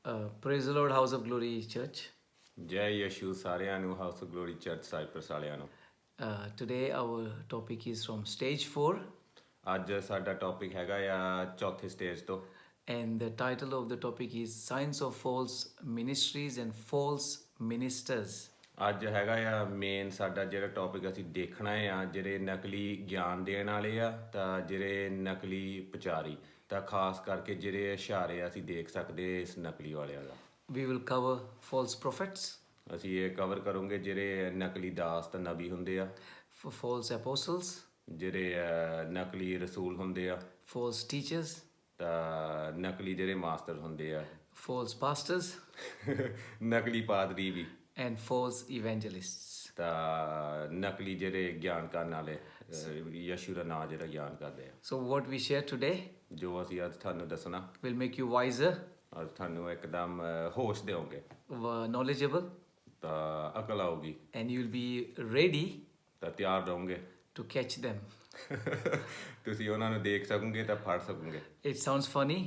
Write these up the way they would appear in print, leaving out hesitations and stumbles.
Praise the Lord, House of Glory Church. ਜੈ ਯਸ਼ੂ ਸਾਰਿਆਂ ਨੂੰ ਹਾਊਸ ਗਲੋਰੀ ਚਰਚ ਸਾਈਪਰਸ ਵਾਲਿਆਂ ਨੂੰ। Today our topic is from stage 4, ਅੱਜ ਸਾਡਾ ਟੌਪਿਕ ਹੈਗਾ ਆ ਚੌਥੇ ਸਟੇਜ ਤੋਂ। and the title of the topic is Signs of False Ministries and False Ministers. ਅੱਜ ਹੈਗਾ ਆ ਮੇਨ ਸਾਡਾ ਜਿਹੜਾ ਟੌਪਿਕ ਅਸੀਂ ਦੇਖਣਾ ਆ, ਜਿਹੜੇ ਨਕਲੀ ਗਿਆਨ ਦੇਣ ਵਾਲੇ ਆ ਤਾਂ ਜਿਹੜੇ ਨਕਲੀ ਪ੍ਰਚਾਰੀ, ਤਾਂ ਖਾਸ ਕਰਕੇ ਜਿਹੜੇ ਇਸ਼ਾਰੇ ਅਸੀਂ ਦੇਖ ਸਕਦੇ ਇਸ ਨਕਲੀ ਵਾਲਿਆਂ ਦਾ। We will cover false prophets, ਅਸੀਂ ਇਹ ਕਵਰ ਕਰੂੰਗੇ ਜਿਹੜੇ ਨਕਲੀ ਦਾਸ ਤਾਂ ਨਬੀ ਹੁੰਦੇ ਆ, false apostles, ਜਿਹੜੇ ਨਕਲੀ ਰਸੂਲ ਹੁੰਦੇ ਆ, false teachers, ਤਾਂ ਨਕਲੀ ਜਿਹੜੇ ਮਾਸਟਰ ਹੁੰਦੇ ਆ, false pastors, ਨਕਲੀ ਪਾਦਰੀ ਵੀ, and false evangelists. ਤਾਂ ਨਕਲੀ ਜਿਹੜੇ ਗਿਆਨ ਕਰਨ ਵਾਲੇ ਯਸ਼ੂ ਦਾ ਨਾਂ ਜਿਹੜਾ ਗਿਆਨ ਕਰਦੇ ਆ। So, what we share today ਜੋ ਅਸੀਂ ਅੱਜ ਤੁਹਾਨੂੰ ਦੱਸਣਾ will make you wiser, ਔਰ ਤੁਹਾਨੂੰ ਇੱਕਦਮ ਹੋਸ਼ ਦੇਵਾਂਗੇ, knowledgeable, ਤਾਂ ਅਕਲ ਆਊਗੀ, and you'll be ready ਤਾਂ ਤਿਆਰ ਰਹੋਗੇ, to catch them. ਤੁਸੀਂ ਉਹਨਾਂ ਨੂੰ ਦੇਖ ਸਕੋਗੇ ਤਾਂ ਫੜ ਸਕੋਗੇ। It sounds funny,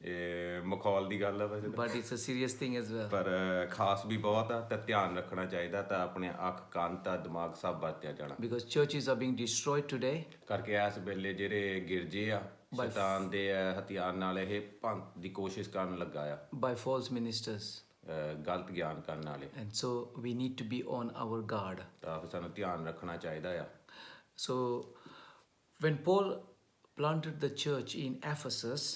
ਇਹ ਮਖੌਲ ਦੀ ਗੱਲ ਆ ਵੈਸੇ ਤਾਂ, but it's a serious thing as well. ਪਰ ਖਾਸ ਵੀ ਬਹੁਤ ਆ, ਤਾਂ ਧਿਆਨ ਰੱਖਣਾ ਚਾਹੀਦਾ, ਤਾਂ ਆਪਣੇ ਅੱਖ ਕੰਨ ਤਾਂ ਦਿਮਾਗ ਸਭ ਵਰਤਿਆ ਜਾਣਾ। Because churches are being destroyed today ਕਰਕੇ ਇਸ ਵੇਲੇ ਜਿਹੜੇ ਗਿਰਜੇ ਆ ਸ਼ੈਤਾਨ ਦੇ ਹਥਿਆਰ ਨਾਲ ਇਹ ਭੰਨ ਦੀ ਕੋਸ਼ਿਸ਼ ਕਰਨ ਲੱਗਾ ਆ, by false ministers. ਗਲਤ ਗਿਆਨ ਕਰਨ ਵਾਲੇ, And so we need to be on our guard. ਤਾਂ ਫਿਰ ਸਾਨੂੰ ਧਿਆਨ ਰੱਖਣਾ ਚਾਹੀਦਾ ਆ। So when Paul planted the church in Ephesus,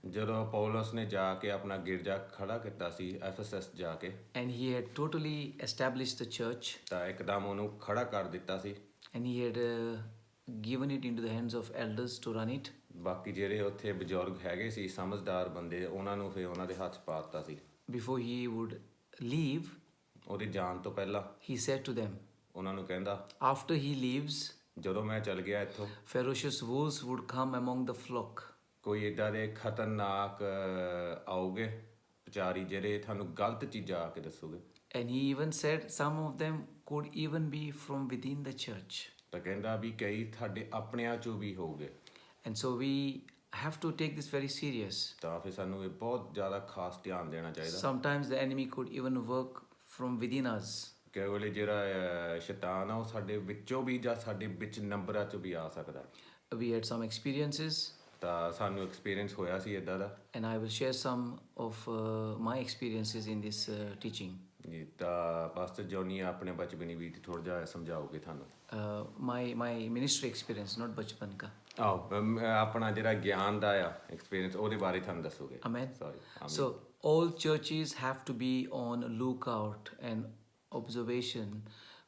ਜਦੋਂ ਪੌਲਸ ਨੇ ਜਾ ਕੇ ਆਪਣਾ ਗਿਰਜਾ ਖੜਾ ਕੀਤਾ ਸੀ ਐਫਐਸਐਸ ਜਾ ਕੇ, and he had totally established the church, ਤਾਂ ਇੱਕਦਮ ਉਹਨੂੰ ਖੜਾ ਕਰ ਦਿੱਤਾ ਸੀ, and he had given it into the hands of elders to run it. ਬਾਕੀ ਜਿਹੜੇ ਉੱਥੇ ਬਜ਼ੁਰਗ ਹੈਗੇ ਸੀ ਸਮਝਦਾਰ ਬੰਦੇ, ਉਹਨਾਂ ਨੂੰ ਫਿਰ ਉਹਨਾਂ ਦੇ ਹੱਥ ਪਾ ਦਿੱਤਾ ਸੀ। Before he would leave, ਉਹਦੇ ਜਾਣ ਤੋਂ ਪਹਿਲਾਂ he said to them, ਉਹਨਾਂ ਨੂੰ ਕਹਿੰਦਾ, after he leaves, ਜਦੋਂ ਮੈਂ ਚਲ ਗਿਆ ਇੱਥੋਂ ferocious wolves would come among the flock. ਕੋਈ ਇੱਦਾਂ ਦੇ ਖਤਰਨਾਕ ਆਉਗੇ ਪ੍ਰਚਾਰੀ ਜਿਹੜੇ ਤੁਹਾਨੂੰ ਗਲਤ ਚੀਜ਼ਾਂ ਆ ਕੇ ਦੱਸੋਗੇ। And he even said some of them could even be from within the church. ਤਾਂ ਕਹਿੰਦਾ ਵੀ ਕਈ ਤੁਹਾਡੇ ਆਪਣਿਆਂ ਚੋਂ ਵੀ ਹੋਊਗੇ। And so we have to take this very serious. ਤਾਂ ਫਿਰ ਸਾਨੂੰ ਇਹ ਬਹੁਤ ਜ਼ਿਆਦਾ ਖਾਸ ਧਿਆਨ ਦੇਣਾ ਚਾਹੀਦਾ। Sometimes the enemy could even work from within us. ਕਈ ਵੇਲੇ ਜਿਹੜਾ ਸ਼ੈਤਾਨ ਆ ਉਹ ਸਾਡੇ ਵਿੱਚੋਂ ਵੀ ਜਾਂ ਸਾਡੇ ਵਿੱਚ ਨੰਬਰਾਂ ਚੋਂ ਵੀ ਆ ਸਕਦਾ। We had some experiences, ਤਾਂ ਸਾਨੂੰ ਐਕਸਪੀਰੀਅੰਸ ਹੋਇਆ ਸੀ ਇੱਦਾਂ ਦਾ, and I will share some of my experiences in this teaching. ਜੀ ਤਾਂ ਪਾਸਟਰ ਜੋਨੀ ਆਪਣੇ ਬਚਪਨੀ ਵੀ ਥੋੜ੍ਹਾ ਜਿਹਾ ਸਮਝਾਓਗੇ ਤੁਹਾਨੂੰ। My ministry experience, not bachpan ka. ਆਪਣਾ ਜਿਹੜਾ ਗਿਆਨ ਦਾ ਆ ਐਕਸਪੀਰੀਅੰਸ ਉਹਦੇ ਬਾਰੇ ਤੁਹਾਨੂੰ ਦੱਸੋਗੇ। Amen. Sorry. So all churches have to be on lookout and observation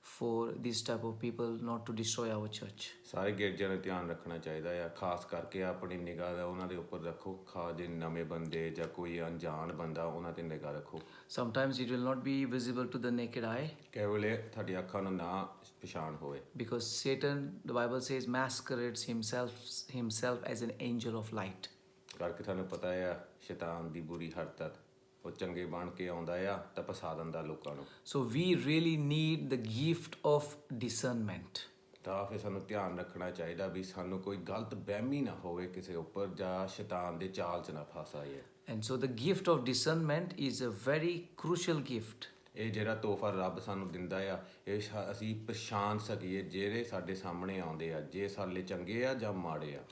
for this type of people not to destroy our church. ਸਾਰੇ ਗਿਰਜਿਆਂ ਨੂੰ ਧਿਆਨ ਰੱਖਣਾ ਚਾਹੀਦਾ ਆ, ਖਾਸ ਕਰਕੇ ਆਪਣੀ ਨਿਗਾਹ ਦਾ ਉਹਨਾਂ ਦੇ ਉੱਪਰ ਰੱਖੋ, ਖਾਸ ਜੇ ਨਵੇਂ ਬੰਦੇ ਜਾਂ ਕੋਈ ਅਣਜਾਣ ਬੰਦਾ ਉਹਨਾਂ ਤੇ ਨਿਗਾਹ ਰੱਖੋ। Sometimes it will not be visible to the naked eye, ਕਈ ਵੇਲੇ ਤੁਹਾਡੀ ਅੱਖਾਂ ਨੂੰ ਨਾ ਪਛਾਣ ਹੋਵੇ, because Satan, the Bible says, masquerades himself as an angel of light. ਕਰਕੇ ਤੁਹਾਨੂੰ ਪਤਾ ਆ ਸ਼ੈਤਾਨ ਦੀ ਬੁਰੀ ਹਰਕਤ, ਉਹ ਚੰਗੇ ਬਣ ਕੇ ਆਉਂਦਾ ਆ ਤਾਂ ਫਸਾ ਦਿੰਦਾ ਲੋਕਾਂ ਨੂੰ। So we really need the gift of discernment. ਤਾਂ ਫਿਰ ਸਾਨੂੰ ਧਿਆਨ ਰੱਖਣਾ ਚਾਹੀਦਾ ਵੀ ਸਾਨੂੰ ਕੋਈ ਗਲਤ ਵਹਿਮੀ ਨਾ ਹੋਵੇ ਕਿਸੇ ਉੱਪਰ, ਜਾਂ ਸ਼ੈਤਾਨ ਦੇ ਚਾਲ 'ਚ ਨਾ ਫਸ ਆਈਏ। And so the gift of discernment is a very crucial gift. ਇਹ ਜਿਹੜਾ ਤੋਹਫਾ ਰੱਬ ਸਾਨੂੰ ਦਿੰਦਾ ਆ, ਇਹ ਅਸੀਂ ਪਛਾਣ ਸਕੀਏ ਜਿਹੜੇ ਸਾਡੇ ਸਾਹਮਣੇ ਆਉਂਦੇ ਆ, ਜੇ ਸਾਡੇ ਚੰਗੇ ਆ ਜਾਂ ਮਾੜੇ ਆ।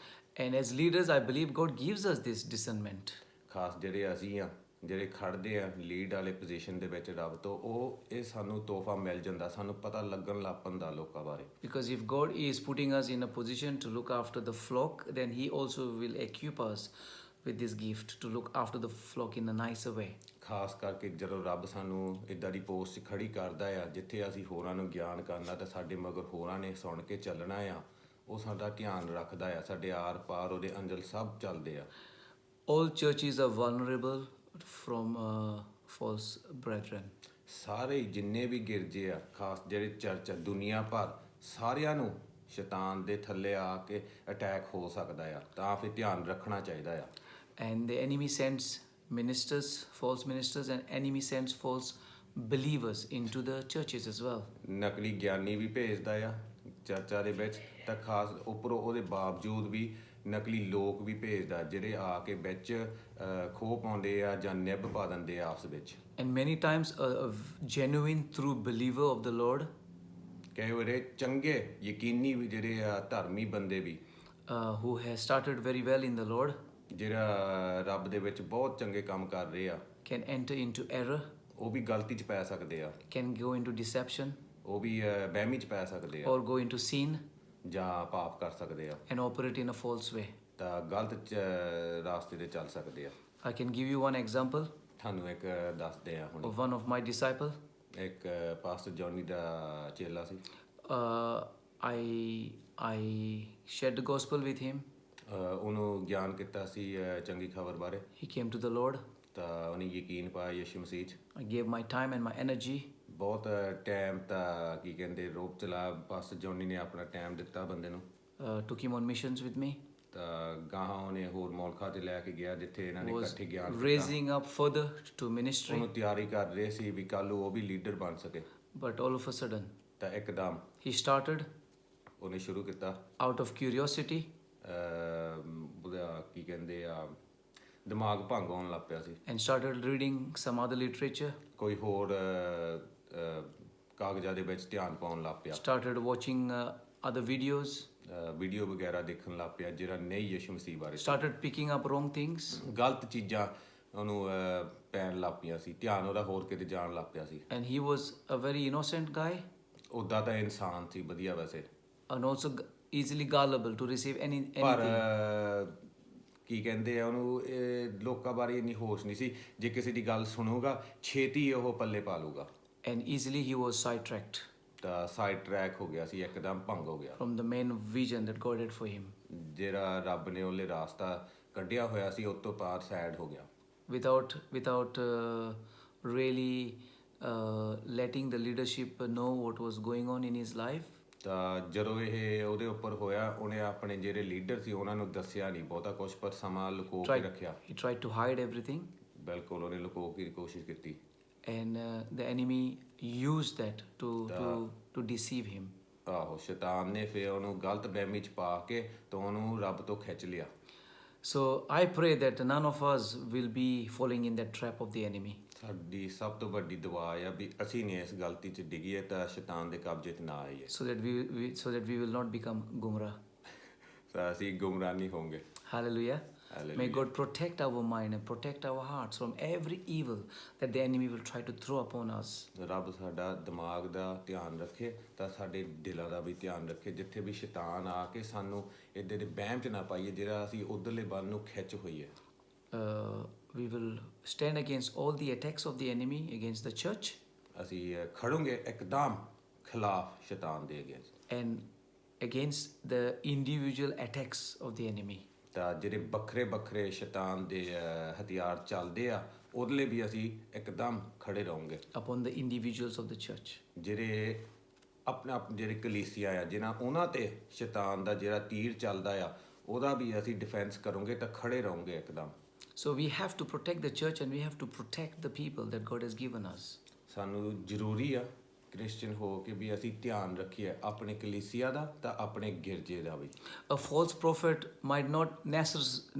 And as leaders, I believe God gives us this discernment. ਖਾਸ ਜਿਹੜੇ ਅਸੀਂ ਆ, ਜਿਹੜੇ ਖੜਦੇ ਆ ਲੀਡ ਵਾਲੇ ਪੋਜੀਸ਼ਨ ਦੇ ਵਿੱਚ ਰੱਬ ਤੋਂ, ਉਹ ਇਹ ਸਾਨੂੰ ਤੋਹਫਾ ਮਿਲ ਜਾਂਦਾ, ਸਾਨੂੰ ਪਤਾ ਲੱਗਣ ਲੱਗ ਪੈਂਦਾ ਲੋਕਾਂ ਬਾਰੇ। Because if God is putting us in a position to look after the flock, then He also will equip us with this gift to look after the flock in a nicer way. ਖਾਸ ਕਰਕੇ ਜਦੋਂ ਰੱਬ ਸਾਨੂੰ ਇੱਦਾਂ ਦੀ post 'ਚ ਖੜੀ ਕਰਦਾ ਆ ਜਿੱਥੇ ਅਸੀਂ ਹੋਰਾਂ ਨੂੰ ਗਿਆਨ ਕਰਨਾ, ਤਾਂ ਸਾਡੇ ਮਗਰ ਹੋਰਾਂ ਨੇ ਸੁਣ ਕੇ ਚੱਲਣਾ ਆ, ਉਹ ਸਾਡਾ ਧਿਆਨ ਰੱਖਦਾ ਆ, ਸਾਡੇ ਆਰ ਪਾਰ ਉਹਦੇ ਅੰਜਲ ਸਭ ਚੱਲਦੇ ਆ। All churches are vulnerable from false brethren. ਸਾਰੇ ਜਿੰਨੇ ਵੀ ਗਿਰਜੇ ਆ, ਖਾਸ ਜਿਹੜੇ ਚਰਚ ਆ, ਦੁਨੀਆ ਭਰ ਸਾਰਿਆਂ ਨੂੰ ਸ਼ੈਤਾਨ ਦੇ ਥੱਲੇ ਆ ਕੇ ਅਟੈਕ ਹੋ ਸਕਦਾ ਆ, ਤਾਂ ਫਿਰ ਧਿਆਨ ਰੱਖਣਾ ਚਾਹੀਦਾ ਆ। And the enemy sends ministers, false ministers, and enemy sends false believers into the churches as well. ਨਕਲੀ ਗਿਆਨੀ ਵੀ ਭੇਜਦਾ ਆ ਚਰਚਾਂ ਦੇ ਵਿੱਚ, ਤਾਂ ਖਾਸ ਉੱਪਰੋਂ ਉਹਦੇ ਬਾਵਜੂਦ ਵੀ ਨਕਲੀ ਲੋਕ ਵੀ ਭੇਜਦਾ ਜਿਹੜੇ ਆ ਕੇ ਵਿੱਚ ਖੋਹ ਪਾਉਂਦੇ ਆ ਜਾਂ ਨਿੱਬ ਪਾ ਦਿੰਦੇ ਆ ਆਪਸ ਵਿੱਚ। And many times a genuine true believer of the Lord ਕਈ ਵਾਰੀ ਚੰਗੇ ਯਕੀਨੀ ਵੀ ਜਿਹੜੇ ਆ ਧਰਮੀ ਬੰਦੇ ਵੀ who has started very well in the Lord ਜਿਹੜਾ ਰੱਬ ਦੇ ਵਿੱਚ ਬਹੁਤ ਚੰਗੇ ਕੰਮ ਕਰ ਰਹੇ ਆ can enter into error, ਉਹ ਵੀ ਗਲਤੀ 'ਚ ਪੈ ਸਕਦੇ ਆ, can go into deception ਉਹ ਵੀ ਵਹਿਮੀ 'ਚ ਪੈ ਸਕਦੇ ਆ or go into sin ਜਾਂ ਪਾਪ ਕਰ ਸਕਦੇ ਆ and operate in a false way. ਤਾਂ ਗਲਤ ਰਾਸਤੇ ਤੇ ਚੱਲ ਸਕਦੇ ਆ। I can give you one example ਤੁਹਾਨੂੰ ਇੱਕ ਦੱਸਦੇ ਆ ਹੁਣ। of one of my disciple. ਇੱਕ ਪਾਸਟਰ ਜੌਨੀ ਦਾ ਚੇਲਾ ਸੀ। I shared the gospel with him. ਉਹਨੂੰ ਗਿਆਨ ਕੀਤਾ ਸੀ ਚੰਗੀ ਖਬਰ ਬਾਰੇ। He came to the Lord. ਤਾਂ ਉਹਨੇ ਯਕੀਨ ਪਾਇਆ ਯਿਸੂ ਮਸੀਹ 'ਚ। I gave my time and my energy. ਬਹੁਤ ਟਾਈਮ ਤਾਂ ਕੀ ਕਹਿੰਦੇ ਰੋਪ ਚਲਾ ਪਾਸਟਰ ਜੌਨੀ ਨੇ ਆਪਣਾ ਟਾਈਮ ਦਿੱਤਾ ਬੰਦੇ ਨੂੰ। Took him on missions with me. ਤਾਂ ਗਾਹਾਂ ਉਹਨੇ ਹੋਰ ਮੁਲਕਾਂ ਤੇ ਲੈ ਕੇ ਗਿਆ ਜਿੱਥੇ ਇਹਨਾਂ ਨੇ Was ਇਕੱਠੇ ਗਿਆਨ ਦਿੱਤਾ। raising up further to ministry. ਉਹਨੂੰ ਤਿਆਰੀ ਕਰ ਰਹੇ ਸੀ ਵੀ ਕੱਲ੍ਹ ਨੂੰ ਉਹ ਵੀ ਲੀਡਰ ਬਣ ਸਕੇ। But all of a sudden, ਤਾਂ ਇੱਕਦਮ he started ਉਹਨੇ ਸ਼ੁਰੂ ਕੀਤਾ out of curiosity. ਉਹਦਾ ਕੀ ਕਹਿੰਦੇ ਆ ਦਿਮਾਗ ਭੰਗ ਹੋਣ ਲੱਗ ਪਿਆ ਸੀ। And started reading some other literature. ਕੋਈ ਹੋਰ ਕਾਗਜ਼ਾਂ ਦੇ ਵਿੱਚ ਧਿਆਨ ਪਾਉਣ ਲੱਗ ਪਿਆ। Started watching other videos. Video ਵਗੈਰਾ ਦੇਖਣ ਲੱਗ ਪਿਆ ਜਿਹੜਾ ਨਹੀਂ ਯਿਸੂ ਮਸੀਹ ਬਾਰੇ। Started picking up wrong things. ਗਲਤ ਚੀਜ਼ਾਂ ਉਹਨੂੰ ਪੈਣ ਲੱਗ ਪਈਆਂ ਸੀ, ਧਿਆਨ ਉਹਦਾ ਹੋਰ ਕਿਤੇ ਜਾਣ ਲੱਗ ਪਿਆ ਸੀ। And he was a very innocent guy ਉੱਦਾਂ ਤਾਂ ਇਨਸਾਨ ਸੀ ਵਧੀਆ ਵੈਸੇ, and also easily gullible to receive ਪਰ anything. ਕੀ ਕਹਿੰਦੇ ਆ ਉਹਨੂੰ ਲੋਕਾਂ ਬਾਰੇ ਇੰਨੀ ਹੋਸ਼ ਨਹੀਂ ਸੀ, ਜੇ ਕਿਸੇ ਦੀ ਗੱਲ ਸੁਣੂਗਾ ਛੇਤੀ ਉਹ ਪੱਲੇ ਪਾ ਲੂਗਾ। And easily he was sidetracked ਤਾਂ ਸਾਈਡ ਟਰੈਕ ਹੋ ਗਿਆ ਸੀ, ਇੱਕਦਮ ਭੰਗ ਹੋ ਗਿਆ। from the main vision that God had for him. ਜਿਹੜਾ ਰੱਬ ਨੇ ਉਹਲੇ ਰਾਸਤਾ ਕੱਢਿਆ ਹੋਇਆ ਸੀ ਉਸ ਤੋਂ ਪਾਰ ਸਾਈਡ ਹੋ ਗਿਆ। Without really letting the leadership know what was going on in his life. ਤਾਂ ਜਦੋਂ ਇਹ ਉਹਦੇ ਉੱਪਰ ਹੋਇਆ ਉਹਨੇ ਆਪਣੇ ਜਿਹੜੇ ਲੀਡਰ ਸੀ ਉਹਨਾਂ ਨੂੰ ਦੱਸਿਆ ਨਹੀਂ ਬਹੁਤਾ ਕੁਝ, ਪਰ ਸਮਾਂ ਲੁਕੋ ਕੇ ਰੱਖਿਆ। He tried to hide everything. ਬਿਲਕੁਲ ਉਹਨੇ ਲੁਕੋ ਕੇ ਕੋਸ਼ਿਸ਼ ਕੀਤੀ। And the enemy used that to deceive him. ਆਹੋ ਸ਼ੈਤਾਨ ਨੇ ਫਿਰ ਉਹਨੂੰ ਗਲਤ ਵਹਿਮੀ 'ਚ ਪਾ ਕੇ ਤਾਂ ਉਹਨੂੰ ਰੱਬ ਤੋਂ ਖਿੱਚ ਲਿਆ। So I pray that none of us will be falling in that trap of the enemy. ਸਾਡੀ ਸਭ ਤੋਂ ਵੱਡੀ ਦੁਆ ਆ ਵੀ ਅਸੀਂ ਨੇ ਇਸ ਗਲਤੀ 'ਚ ਡਿੱਗੀਏ ਤਾਂ ਸ਼ੈਤਾਨ ਦੇ ਕਬਜ਼ੇ 'ਚ ਨਾ ਆਈਏ। So that we will not become gumrah. ਤਾਂ ਅਸੀਂ ਗੁੰਮਰਾਹ ਨਹੀਂ ਹੋਵਾਂਗੇ। Hallelujah. Hallelujah. May God protect our mind and protect our hearts from every evil that the enemy will try to throw upon us. ਰੱਬ ਸਾਡਾ ਦਿਮਾਗ ਦਾ ਧਿਆਨ ਰੱਖੇ ਤਾਂ ਸਾਡੇ ਦਿਲਾਂ ਦਾ ਵੀ ਧਿਆਨ ਰੱਖੇ, ਜਿੱਥੇ ਵੀ ਸ਼ੈਤਾਨ ਆ ਕੇ ਸਾਨੂੰ ਇੱਦਾਂ ਦੇ ਵਹਿਮ 'ਚ ਨਾ ਪਾਈਏ ਜਿਹੜਾ ਅਸੀਂ ਉਧਰਲੇ ਬੰਨ ਨੂੰ ਖਿੱਚ ਹੋਈਏ। We will stand against all the attacks of the enemy against the church ਅਸੀਂ ਖੜੋਂਗੇ ਇੱਕਦਮ ਖਿਲਾਫ ਸ਼ੈਤਾਨ ਦੇ against and against the individual attacks of the enemy. ਤਾਂ ਜਿਹੜੇ ਵੱਖਰੇ ਵੱਖਰੇ ਸ਼ੈਤਾਨ ਦੇ ਹਥਿਆਰ ਚੱਲਦੇ ਆ ਉਹਦੇ ਵੀ ਅਸੀਂ ਇੱਕਦਮ ਖੜੇ ਰਹੋਂਗੇ upon the individuals of the church. ਜਿਹੜੇ ਆਪਣੇ ਜਿਹੜੇ ਕਲੀਸਿਆ ਆ ਜਿਹਨਾਂ ਉਹਨਾਂ ਤੇ ਸ਼ੈਤਾਨ ਦਾ ਜਿਹੜਾ ਤੀਰ ਚੱਲਦਾ ਆ ਉਹਦਾ ਵੀ ਅਸੀਂ ਡਿਫੈਂਸ ਕਰੋਂਗੇ ਤਾਂ ਖੜੇ ਰਹੋਂਗੇ ਇੱਕਦਮ। So we have to protect the church and we have to protect the people that God has given us. ਸਾਨੂੰ ਜ਼ਰੂਰੀ ਆ ਕ੍ਰਿਸਚੀਅਨ ਹੋ ਕੇ ਵੀ ਅਸੀਂ ਧਿਆਨ ਰੱਖੀਏ ਆਪਣੇ ਕਲੀਸਿਆ ਦਾ ਤਾਂ ਆਪਣੇ ਗਿਰਜੇ ਦਾ ਵੀ। A false prophet might not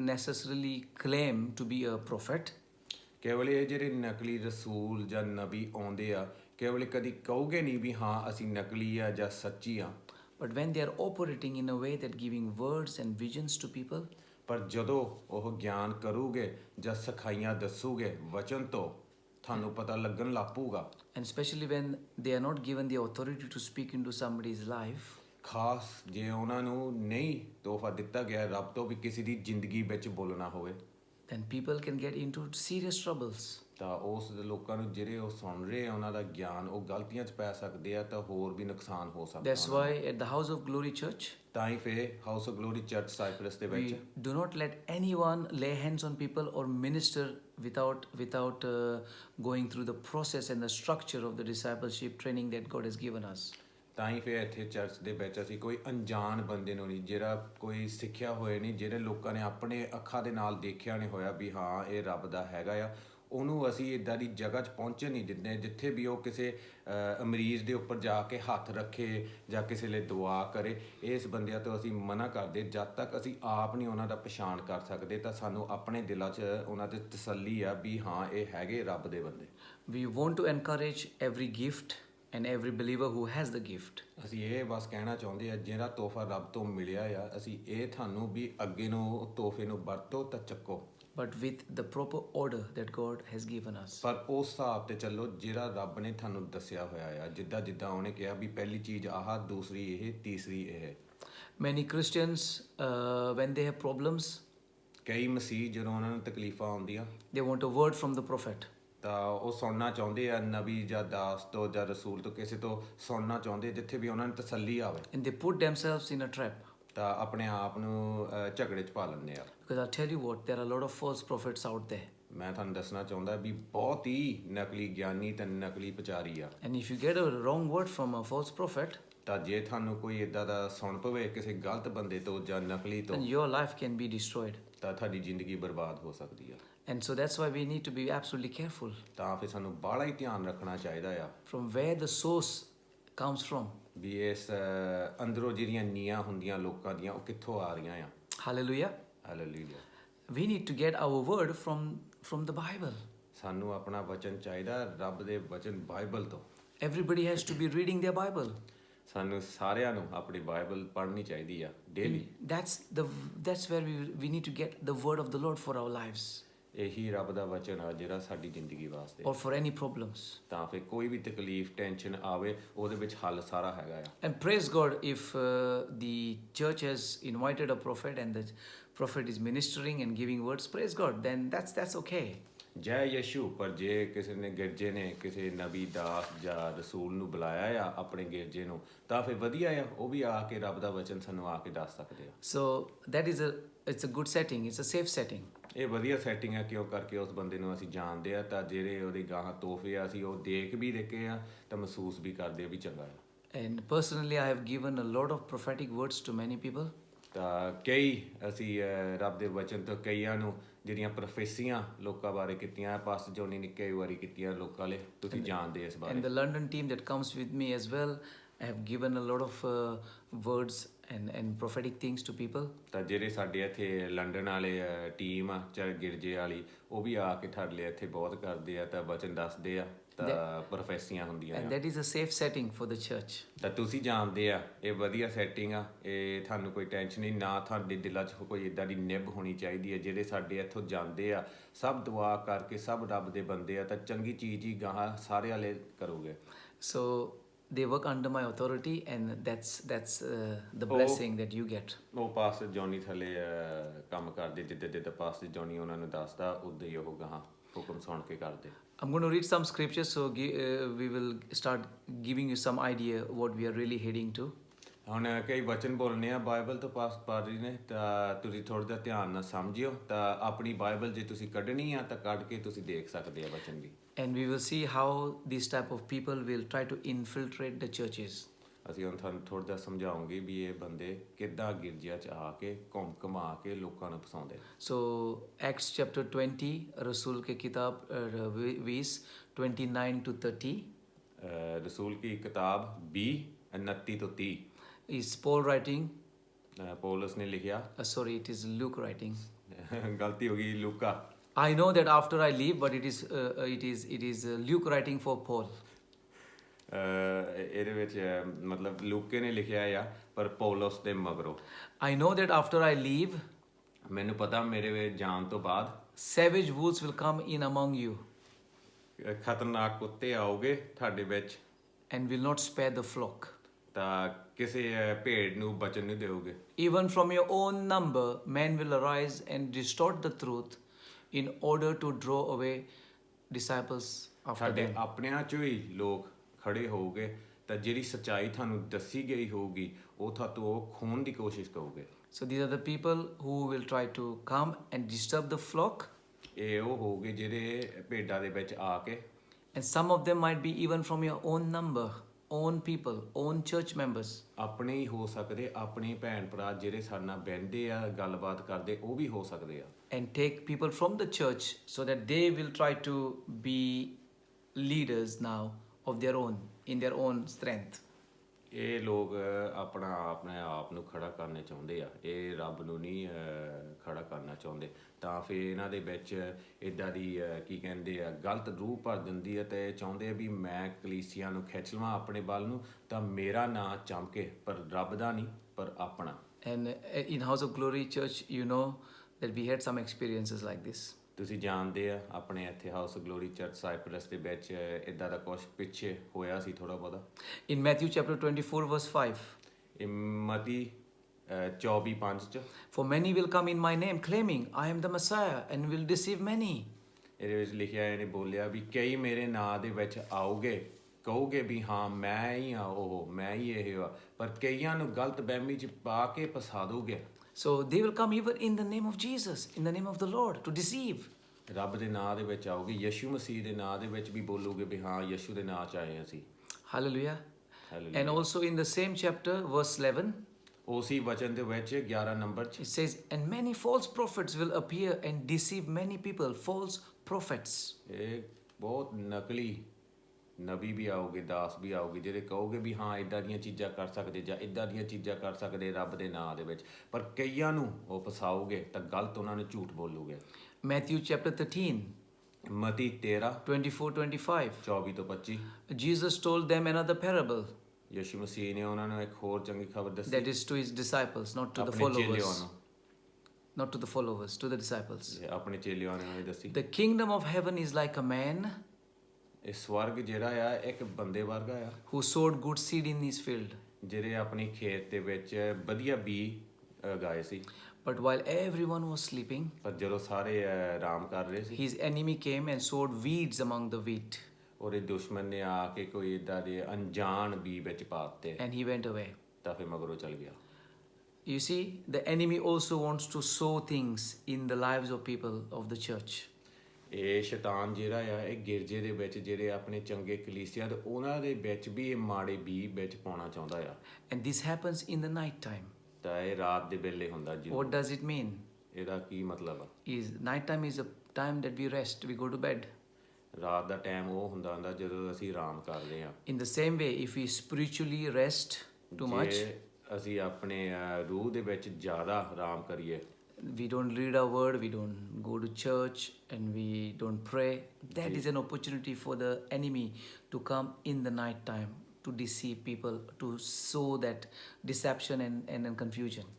necessarily claim to be a prophet. ਕੇਵਲ ਇਹ ਜਿਹੜੇ ਨਕਲੀ ਰਸੂਲ ਜਾਂ ਨਬੀ ਆਉਂਦੇ ਆ ਕੇਵਲ ਕਦੀ ਕਹੋਗੇ ਨਹੀਂ ਵੀ ਹਾਂ ਅਸੀਂ ਨਕਲੀ ਆ ਜਾਂ ਸੱਚੀ ਆ। But when they are operating in a way that giving words and visions to people, ਪਰ ਜਦੋਂ ਉਹ ਗਿਆਨ ਕਰੂਗੇ ਜਾਂ ਸਿਖਾਈਆਂ ਦੱਸੂਗੇ ਵਚਨ ਤੋਂ ਤੁਹਾਨੂੰ ਪਤਾ ਲੱਗਣ ਲੱਗ ਪਊਗਾ। and especially when they are not given the authority to speak into somebody's life, ਖਾਸ ਜੇ ਉਹਨਾਂ ਨੂੰ ਨਹੀਂ ਤੋਹਫਾ ਦਿੱਤਾ ਗਿਆ ਰੱਬ ਤੋਂ ਵੀ ਕਿਸੇ ਦੀ ਜ਼ਿੰਦਗੀ ਵਿੱਚ ਬੋਲਣਾ ਹੋਵੇ then people can get into serious troubles. ਤਾਂ ਉਸ ਲੋਕਾਂ ਨੂੰ ਜਿਹੜੇ ਉਹ ਸੁਣ ਰਹੇ ਆ ਉਹਨਾਂ ਦਾ ਗਿਆਨ ਉਹ ਗਲਤੀਆਂ 'ਚ ਪੈ ਸਕਦੇ ਆ ਤਾਂ ਹੋਰ ਵੀ ਨੁਕਸਾਨ ਹੋ ਸਕਦਾ। That's why at the House of Glory Church, ਤਾਂ ਹੀ ਫਿਰ house of glory church Cyprus ਦੇ ਵਿੱਚ we do not let anyone lay hands on people or minister without going through the process and the structure of the discipleship training that God has given us. ਤਾਂ ਹੀ ਫਿਰ ਇੱਥੇ church ਦੇ ਵਿੱਚ ਅਸੀਂ ਕੋਈ ਅਣਜਾਣ ਬੰਦੇ ਨੂੰ ਨਹੀਂ ਜਿਹੜਾ ਕੋਈ ਸਿੱਖਿਆ ਹੋਏ ਨਹੀਂ ਜਿਹੜੇ ਲੋਕਾਂ ਨੇ ਆਪਣੇ ਅੱਖਾਂ ਦੇ ਨਾਲ ਦੇਖਿਆ ਨਹੀਂ ਹੋਇਆ ਵੀ ਹਾਂ ਇਹ ਰੱਬ ਦਾ ਹੈਗਾ ਆ ਉਹਨੂੰ ਅਸੀਂ ਇਦਾਂ ਦੀ ਜਗ੍ਹਾ 'ਚ ਪਹੁੰਚਣ ਨਹੀਂ ਦਿੰਦੇ ਜਿੱਥੇ ਵੀ ਉਹ ਕਿਸੇ ਮਰੀਜ਼ ਦੇ ਉੱਪਰ ਜਾ ਕੇ ਹੱਥ ਰੱਖੇ ਜਾਂ ਕਿਸੇ ਲਈ ਦੁਆ ਕਰੇ। ਇਸ ਬੰਦਿਆਂ ਤੋਂ ਅਸੀਂ ਮਨਾ ਕਰਦੇ। ਜਦ ਤੱਕ ਅਸੀਂ ਆਪ ਨਹੀਂ ਉਹਨਾਂ ਦਾ ਪਛਾਣ ਕਰ ਸਕਦੇ ਤਾਂ ਸਾਨੂੰ ਆਪਣੇ ਦਿਲਾਂ 'ਚ ਉਹਨਾਂ 'ਤੇ ਤਸੱਲੀ ਆ ਵੀ ਹਾਂ ਇਹ ਹੈਗੇ ਰੱਬ ਦੇ ਬੰਦੇ। We want to encourage every gift and every believer who has the gift. ਅਸੀਂ ਇਹ ਬਸ ਕਹਿਣਾ ਚਾਹੁੰਦੇ ਆ ਜਿਹੜਾ ਤੋਹਫਾ ਰੱਬ ਤੋਂ ਮਿਲਿਆ ਆ ਅਸੀਂ ਇਹ ਤੁਹਾਨੂੰ ਵੀ ਅੱਗੇ ਨੂੰ ਉਹ ਤੋਹਫੇ ਨੂੰ ਵਰਤੋ ਤਾਂ ਚੱਕੋ, But with the proper order that God has given us. ਪਰ ਉਸ ਹਿਸਾਬ ਤੇ ਚੱਲੋ ਜਿਹੜਾ ਰੱਬ ਨੇ ਤੁਹਾਨੂੰ ਦੱਸਿਆ ਹੋਇਆ ਆ। ਜਿੱਦਾਂ ਜਿੱਦਾਂ ਉਹਨੇ ਕਿਹਾ ਵੀ ਪਹਿਲੀ ਚੀਜ਼ ਆਹ, ਦੂਸਰੀ ਇਹ, ਤੀਸਰੀ ਇਹ। Many Christians, when they have problems, ਕਈ ਮਸੀਹ ਜਦੋਂ ਉਹਨਾਂ ਨੂੰ ਤਕਲੀਫਾਂ ਆਉਂਦੀਆਂ they want a word from the prophet. ਤਾਂ ਉਹ ਸੁਣਨਾ ਚਾਹੁੰਦੇ ਆ ਨਬੀ ਜਾਂ ਦਾਸ ਤੋਂ ਜਾਂ ਰਸੂਲ ਤੋਂ, ਕਿਸੇ ਤੋਂ ਸੁਣਨਾ ਚਾਹੁੰਦੇ ਜਿੱਥੇ ਵੀ ਉਹਨਾਂ ਨੂੰ ਤਸੱਲੀ ਆਵੇ, And they put themselves in a trap. ਤਾਂ ਆਪਣੇ ਆਪ ਨੂੰ ਝਗੜੇ 'ਚ ਪਾ ਲੈਂਦੇ ਆ। Because I'll tell you what, there are a lot of false prophets out there. ਮੈਂ ਤੁਹਾਨੂੰ ਦੱਸਣਾ ਚਾਹੁੰਦਾ ਵੀ ਬਹੁਤ ਹੀ ਨਕਲੀ ਗਿਆਨੀ ਤੇ ਨਕਲੀ ਪ੍ਰਚਾਰੀ ਆ। And if you get a wrong word from a false prophet, ਤਾਂ ਜੇ ਤੁਹਾਨੂੰ ਕੋਈ ਇਦਾਂ ਦਾ ਸੁਣ ਪਵੇ ਕਿਸੇ ਗਲਤ ਬੰਦੇ ਤੋਂ ਜਾਂ ਨਕਲੀ ਤੋਂ, then your life can be destroyed. ਤਾਂ ਤੁਹਾਡੀ ਜ਼ਿੰਦਗੀ ਬਰਬਾਦ ਹੋ ਸਕਦੀ ਆ। And so that's why we need to be absolutely careful ਤਾਂ ਫਿਰ ਸਾਨੂੰ ਬਾਹਲਾ ਹੀ ਧਿਆਨ ਰੱਖਣਾ ਚਾਹੀਦਾ ਆ from where the source comes from. ਵੀ ਇਸ ਅੰਦਰੋਂ ਜਿਹੜੀਆਂ ਨੀਆਂ ਹੁੰਦੀਆਂ ਲੋਕਾਂ ਦੀਆਂ ਉਹ ਕਿੱਥੋਂ ਆ ਰਹੀਆਂ ਆ। Hallelujah. Hallelujah. We need to get our word from the Bible. ਸਾਨੂੰ ਆਪਣਾ ਵਚਨ ਚਾਹੀਦਾ ਰੱਬ ਦੇ ਵਚਨ ਬਾਈਬਲ ਤੋਂ। Everybody has to be reading their Bible. ਸਾਨੂੰ ਸਾਰਿਆਂ ਨੂੰ ਆਪਣੀ ਬਾਈਬਲ ਪੜ੍ਹਨੀ ਚਾਹੀਦੀ ਆ daily. That's where we need to get the word of the Lord for our lives. ਇਹੀ ਰੱਬ ਦਾ ਵਚਨ ਆ ਜਿਹੜਾ ਸਾਡੀ ਜ਼ਿੰਦਗੀ ਵਾਸਤੇ। Or for any problems. ਤਾਂ ਫਿਰ ਕੋਈ ਵੀ ਤਕਲੀਫ ਟੈਨਸ਼ਨ ਆਵੇ ਉਹਦੇ ਵਿੱਚ ਹੱਲ ਸਾਰਾ ਹੈਗਾ ਆ। And praise God if the church has invited a prophet and the prophet is ministering and giving words, praise God, then that's okay. ਜੈ ਯਸ਼ੂ। ਪਰ ਜੇ ਕਿਸੇ ਨੇ ਗਿਰਜੇ ਨੇ ਕਿਸੇ ਨਬੀ ਦਾਸ ਜਾਂ ਰਸੂਲ ਨੂੰ ਬੁਲਾਇਆ ਆ ਆਪਣੇ ਗਿਰਜੇ ਨੂੰ ਤਾਂ ਫਿਰ ਵਧੀਆ ਆ, ਉਹ ਵੀ ਆ ਕੇ ਰੱਬ ਦਾ ਵਚਨ ਸਾਨੂੰ ਆ ਕੇ ਦੱਸ ਸਕਦੇ ਆ। So that is it's a good setting, it's a safe setting. ਇਹ ਵਧੀਆ ਸੈਟਿੰਗ ਆ ਕਿਉਂ ਕਰਕੇ ਉਸ ਬੰਦੇ ਨੂੰ ਅਸੀਂ ਜਾਣਦੇ ਆ ਤਾਂ ਜਿਹੜੇ ਉਹਦੇ ਗਾਹਾਂ ਤੋਹਫੇ ਆ ਅਸੀਂ ਉਹ ਦੇਖ ਵੀ ਦੇਖੇ ਆ ਤਾਂ ਮਹਿਸੂਸ ਵੀ ਕਰਦੇ ਆ ਵੀ ਚੰਗਾ ਆ। And personally I have given a lot of prophetic words to many people. ਤਾਂ ਕਈ ਅਸੀਂ ਰੱਬ ਦੇ ਵਚਨ ਤੋਂ ਕਈਆਂ ਨੂੰ ਜਿਹੜੀਆਂ ਪ੍ਰੋਫੈਸੀਆਂ ਲੋਕਾਂ ਬਾਰੇ ਕੀਤੀਆਂ, ਪਾਸਟਰ ਜੋਨੀ ਨੇ ਕਈ ਵਾਰੀ ਕੀਤੀਆਂ ਲੋਕਾਂ ਲਈ, ਤੁਸੀਂ ਜਾਣਦੇ ਇਸ ਬਾਰੇ। And the London team that comes with me as well, I have given a lot of words and prophetic things to people. ਤਾਂ ਜਿਹੜੇ ਸਾਡੇ ਇੱਥੇ ਲੰਡਨ ਵਾਲੇ ਟੀਮ ਆ ਚਾਹੇ ਗਿਰਜੇ ਵਾਲੀ, ਉਹ ਵੀ ਆ ਕੇ ਤੁਹਾਡੇ ਲਈ ਇੱਥੇ ਬਹੁਤ ਕਰਦੇ ਆ ਤਾਂ ਵਚਨ ਦੱਸਦੇ ਆ ਤਾਂ ਪ੍ਰੋਫੈਸੀਆਂ ਹੁੰਦੀਆਂ And ਆ। that is a safe setting for the church. ਤਾਂ ਤੁਸੀਂ ਜਾਣਦੇ ਆ ਇਹ ਵਧੀਆ ਸੈਟਿੰਗ ਆ, ਇਹ ਤੁਹਾਨੂੰ ਕੋਈ ਟੈਨਸ਼ਨ ਨਹੀਂ, ਨਾ ਤੁਹਾਡੇ ਦਿਲਾਂ 'ਚ ਕੋਈ ਇਦਾਂ ਦੀ ਨਿੱਬ ਹੋਣੀ ਚਾਹੀਦੀ ਹੈ। ਜਿਹੜੇ ਸਾਡੇ ਇੱਥੋਂ ਜਾਂਦੇ ਆ ਸਭ ਦੁਆ ਕਰਕੇ ਸਭ ਰੱਬ ਦੇ ਬੰਦੇ ਆ ਤਾਂ ਚੰਗੀ ਚੀਜ਼ ਹੀ ਗਾਹਾਂ ਸਾਰੇ ਵਾਲੇ ਕਰੋਗੇ। So they work under my authority and that's the blessing that you get. ਉਹ ਪਾਸਟਰ ਜੋਨੀ ਥੱਲੇ ਕੰਮ ਕਰਦੇ, ਜਿੱਦਾਂ ਪਾਸਟਰ ਜੋਨੀ ਉਹਨਾਂ ਨੂੰ ਦੱਸਦਾ ਉਦਾਂ ਹੀ ਉਹ ਗਾਹਾਂ ਹੁਕਮ ਸੁਣ ਕੇ ਕਰਦੇ। I'm going to read some scriptures, so we will start giving you some idea what we are really heading to. ਹੁਣ ਕਈ ਵਚਨ ਬੋਲਨੇ ਆ ਬਾਈਬਲ ਤੋਂ ਪਾਸਟਰ ਨੇ, ਤਾਂ ਤੁਸੀਂ ਥੋੜ੍ਹਾ ਜਿਹਾ ਧਿਆਨ ਨਾਲ ਸਮਝਿਓ। ਤਾਂ ਆਪਣੀ ਬਾਈਬਲ ਜੇ ਤੁਸੀਂ ਕੱਢਣੀ ਆ ਤਾਂ ਕੱਢ ਕੇ ਤੁਸੀਂ ਦੇਖ ਸਕਦੇ ਆ ਵਚਨ ਵੀ। And we will see how these type of people will try to infiltrate the churches. ਅਸੀਂ ਹੁਣ ਤੁਹਾਨੂੰ ਥੋੜ੍ਹਾ ਜਿਹਾ ਸਮਝਾਉਂਗੇ ਵੀ ਇਹ ਬੰਦੇ ਕਿੱਦਾਂ ਗਿਰਜਿਆਂ 'ਚ ਆ ਕੇ ਘੁਮਾ ਕੇ ਲੋਕਾਂ ਨੂੰ ਫਸਾਉਂਦੇ। So Acts chapter 20, रसूल के किताब 20, 29 to 30. ਰਸੂਲ ਕੀ ਕਿਤਾਬ 20, 29 ਤੋਂ 30 Is Paul writing? ਪੌਲਸ ਨੇ ਲਿਖਿਆ। Sorry, it is Luke writing. ਗਲਤੀ ਹੋ ਗਈ, ਲੂਕਾ। I know that after I leave, but it is Luke writing for Paul. ਇਹਦੇ ਵਿੱਚ ਮਤਲਬ ਲੂਕੇ ਨੇ ਲਿਖਿਆ ਆ ਪਰ ਪੌਲਸ ਦੇ ਮਗਰੋਂ। I know that after I leave, ਮੈਨੂੰ ਪਤਾ ਮੇਰੇ ਜਾਣ ਤੋਂ ਬਾਅਦ savage wolves will come in among you ਖਤਰਨਾਕ ਕੁੱਤੇ ਆਉਗੇ ਤੁਹਾਡੇ ਵਿੱਚ and will not spare the flock. ਤਾਂ ਕਿਸੇ ਭੇਡ ਨੂੰ ਬਚਨ ਨਹੀਂ ਦਿਓਗੇ। Even from your own number, men will arise and distort the truth in order to draw away disciples after ਸਾਡੇ them. ਆਪਣਿਆਂ ਚੋਂ ਹੀ ਲੋਕ ਖੜੇ ਹੋਊਗੇ ਤਾਂ ਜਿਹੜੀ ਸੱਚਾਈ ਤੁਹਾਨੂੰ ਦੱਸੀ ਗਈ ਹੋਊਗੀ ਉਹ ਤੁਹਾਨੂੰ ਉਹ ਖੋਣ ਦੀ ਕੋਸ਼ਿਸ਼ ਕਰੋਗੇ। So these are the people who will try to come and disturb the flock. ਇਹ ਉਹ ਹੋਊਗੇ ਜਿਹੜੇ ਭੇਡਾਂ ਦੇ ਵਿੱਚ ਆ ਕੇ, And some of them might be even from your own number, own people, own church members. ਆਪਣੇ ਹੀ ਹੋ ਸਕਦੇ, ਆਪਣੇ ਭੈਣ ਭਰਾ ਜਿਹੜੇ ਸਾਡੇ ਨਾਲ ਬਹਿੰਦੇ ਆ ਗੱਲਬਾਤ ਕਰਦੇ ਉਹ ਵੀ ਹੋ ਸਕਦੇ ਆ And take people from the church so that they will try to be leaders now of their own, in their own strength. ਇਹ ਲੋਕ ਆਪਣੇ ਆਪ ਨੂੰ ਖੜਾ ਕਰਨਾ ਚਾਹੁੰਦੇ ਆ, ਇਹ ਰੱਬ ਨੂੰ ਨਹੀਂ ਖੜਾ ਕਰਨਾ ਚਾਹੁੰਦੇ, ਤਾਂ ਫਿਰ ਇਹਨਾਂ ਦੇ ਵਿੱਚ ਇੱਦਾਂ ਦੀ ਕੀ ਕਹਿੰਦੇ ਆ ਗਲਤ ਰੂਹ ਭਰ ਦਿੰਦੀ ਹੈ ਤੇ ਚਾਹੁੰਦੇ ਆ ਵੀ ਮੈਂ ਕਲੀਸਿਆ ਨੂੰ ਖਿੱਚ ਲਵਾਂ ਆਪਣੇ ਵੱਲ ਨੂੰ ਤਾਂ ਮੇਰਾ ਨਾਂ ਚਮਕੇ, ਪਰ ਰੱਬ ਦਾ ਨਹੀਂ ਪਰ ਆਪਣਾ। And in House of Glory Church, you know that we had some experiences like this. ਤੁਸੀਂ ਜਾਣਦੇ ਆ ਆਪਣੇ ਇੱਥੇ ਹਾਊਸ ਗਲੋਰੀ ਚਰਚ ਸਾਈਪਰਸ ਦੇ ਵਿੱਚ ਇੱਦਾਂ ਦਾ ਕੁਛ ਪਿੱਛੇ ਹੋਇਆ ਸੀ ਥੋੜਾ ਬਹੁਤਾ। In Matthew chapter 24 verse 5, ਇਹ ਮਤੀ 24:5 ਚ for many will come in my name claiming I am the Messiah and will deceive many. ਇਹਦੇ ਵਿੱਚ ਲਿਖਿਆ ਇਹਨੇ ਬੋਲਿਆ ਵੀ ਕਈ ਮੇਰੇ ਨਾਂ ਦੇ ਵਿੱਚ ਆਉਗੇ, ਕਹੋਗੇ ਵੀ ਹਾਂ ਮੈਂ ਹੀ ਆ ਉਹ, ਮੈਂ ਹੀ ਇਹ ਆ, ਪਰ ਕਈਆਂ ਨੂੰ ਗਲਤ ਵਹਿਮੀ ਚ ਪਾ ਕੇ ਫਸਾ ਦੋਗੇ। So they will come even in the name of Jesus, in the name of the Lord, to deceive. ਰੱਬ ਦੇ ਨਾਂ ਦੇ ਵਿੱਚ ਆਉਗੇ, ਯਿਸੂ ਮਸੀਹ ਦੇ ਨਾਂ ਦੇ ਵਿੱਚ ਵੀ ਬੋਲੋਗੇ ਵੀ ਹਾਂ ਯਿਸੂ ਦੇ ਨਾਂ ਚ ਆਏ ਅਸੀਂ। Hallelujah. Hallelujah. And also in the same chapter, verse 11, ਉਸੀ ਵਚਨ ਦੇ ਵਿੱਚ 11 ਨੰਬਰ ਚ it says, and many false prophets will appear and deceive many people. False prophets. ਇਹ ਬਹੁਤ ਨਕਲੀ ਨਬੀ ਵੀ ਆਉਗੇ, ਦਾਸ ਵੀ ਆਉਗੇ, ਜਿਹੜੇ ਕਹੋਗੇ ਵੀ ਹਾਂ ਇੱਦਾਂ ਦੀਆਂ ਚੀਜ਼ਾਂ ਕਰ ਸਕਦੇ ਜਾਂ ਇੱਦਾਂ ਦੀਆਂ ਚੀਜ਼ਾਂ ਕਰ ਸਕਦੇ ਰੱਬ ਦੇ ਨਾਂ ਦੇ ਵਿੱਚ, ਪਰ ਕਈਆਂ ਨੂੰ ਉਹ ਫਸਾਓਗੇ ਤਾਂ ਗਲਤ ਉਹਨਾਂ ਨੂੰ ਝੂਠ ਬੋਲੋਗੇ। Matthew chapter 13, ਮਤੀ 13 24-25. 24 ਤੋਂ 25 Jesus told them another parable. ਯਿਸੂ ਮਸੀਹ ਨੇ ਉਹਨਾਂ ਨੂੰ ਇੱਕ ਹੋਰ ਚੰਗੀ ਖਬਰ ਦੱਸੀ That is to his disciples, not to the ਆਪਣੇ ਚੇਲਿਆਂ followers. ਨੂੰ, Not to the followers, to the disciples. ਆਪਣੇ ਚੇਲਿਆਂ ਨੂੰ ਇਹ ਦੱਸੀ The kingdom of heaven is like a man ਇਹ ਸਵਰਗ ਜਿਹੜਾ ਆ ਇੱਕ ਬੰਦੇ ਵਰਗਾ ਆ who sowed good seed in his field. ਜਿਹੜੇ ਆਪਣੀ ਖੇਤ ਦੇ ਵਿੱਚ ਵਧੀਆ ਬੀਜ ਉਗਾਏ ਸੀ, But while everyone was sleeping, ਪਰ ਜਦੋਂ ਸਾਰੇ ਆਰਾਮ ਕਰ ਰਹੇ ਸੀ his enemy came and sowed weeds among the wheat, ਉਹਦੇ ਦੁਸ਼ਮਣ ਨੇ ਆ ਕੇ ਕੋਈ ਏਦਾਂ ਦੇ ਅਣਜਾਣ ਬੀ ਵਿੱਚ ਪਾ ਦਿੱਤੇ and he went away. ਤਾਂ ਫਿਰ ਮਗਰੋਂ ਚਲ ਗਿਆ। You see, the enemy also wants to sow things in the lives of people of the church. ਇਹ ਸ਼ੈਤਾਨ ਜਿਹੜਾ ਆ ਇਹ ਗਿਰਜੇ ਦੇ ਵਿੱਚ ਜਿਹੜੇ ਆਪਣੇ ਚੰਗੇ ਕਲੀਸਿਆ ਤੇ ਉਹਨਾਂ ਦੇ ਵਿੱਚ ਵੀ ਇਹ ਮਾੜੇ ਬੀ ਵਿੱਚ ਪਾਉਣਾ ਚਾਹੁੰਦਾ ਆ। And this happens in the night time. ਤਾਂ ਇਹ ਰਾਤ ਦੇ ਵੇਲੇ ਹੁੰਦਾ ਜੀ। What does it mean? ਇਹਦਾ ਕੀ ਮਤਲਬ ਆ? Is night time is a time that we rest, we go to bed. ਰਾਤ ਦਾ ਟਾਈਮ ਉਹ ਹੁੰਦਾ ਜਦੋਂ ਅਸੀਂ ਆਰਾਮ ਕਰਦੇ ਆ। In the same way, if we spiritually rest too much, ਜੇ ਅਸੀਂ ਆਪਣੇ ਰੂਹ ਦੇ ਵਿੱਚ ਜ਼ਿਆਦਾ ਆਰਾਮ ਕਰੀਏ, we don't read our word, we don't go to church, and we don't pray, that is an opportunity for the enemy to come in the night time to deceive people, to sow that deception and confusion.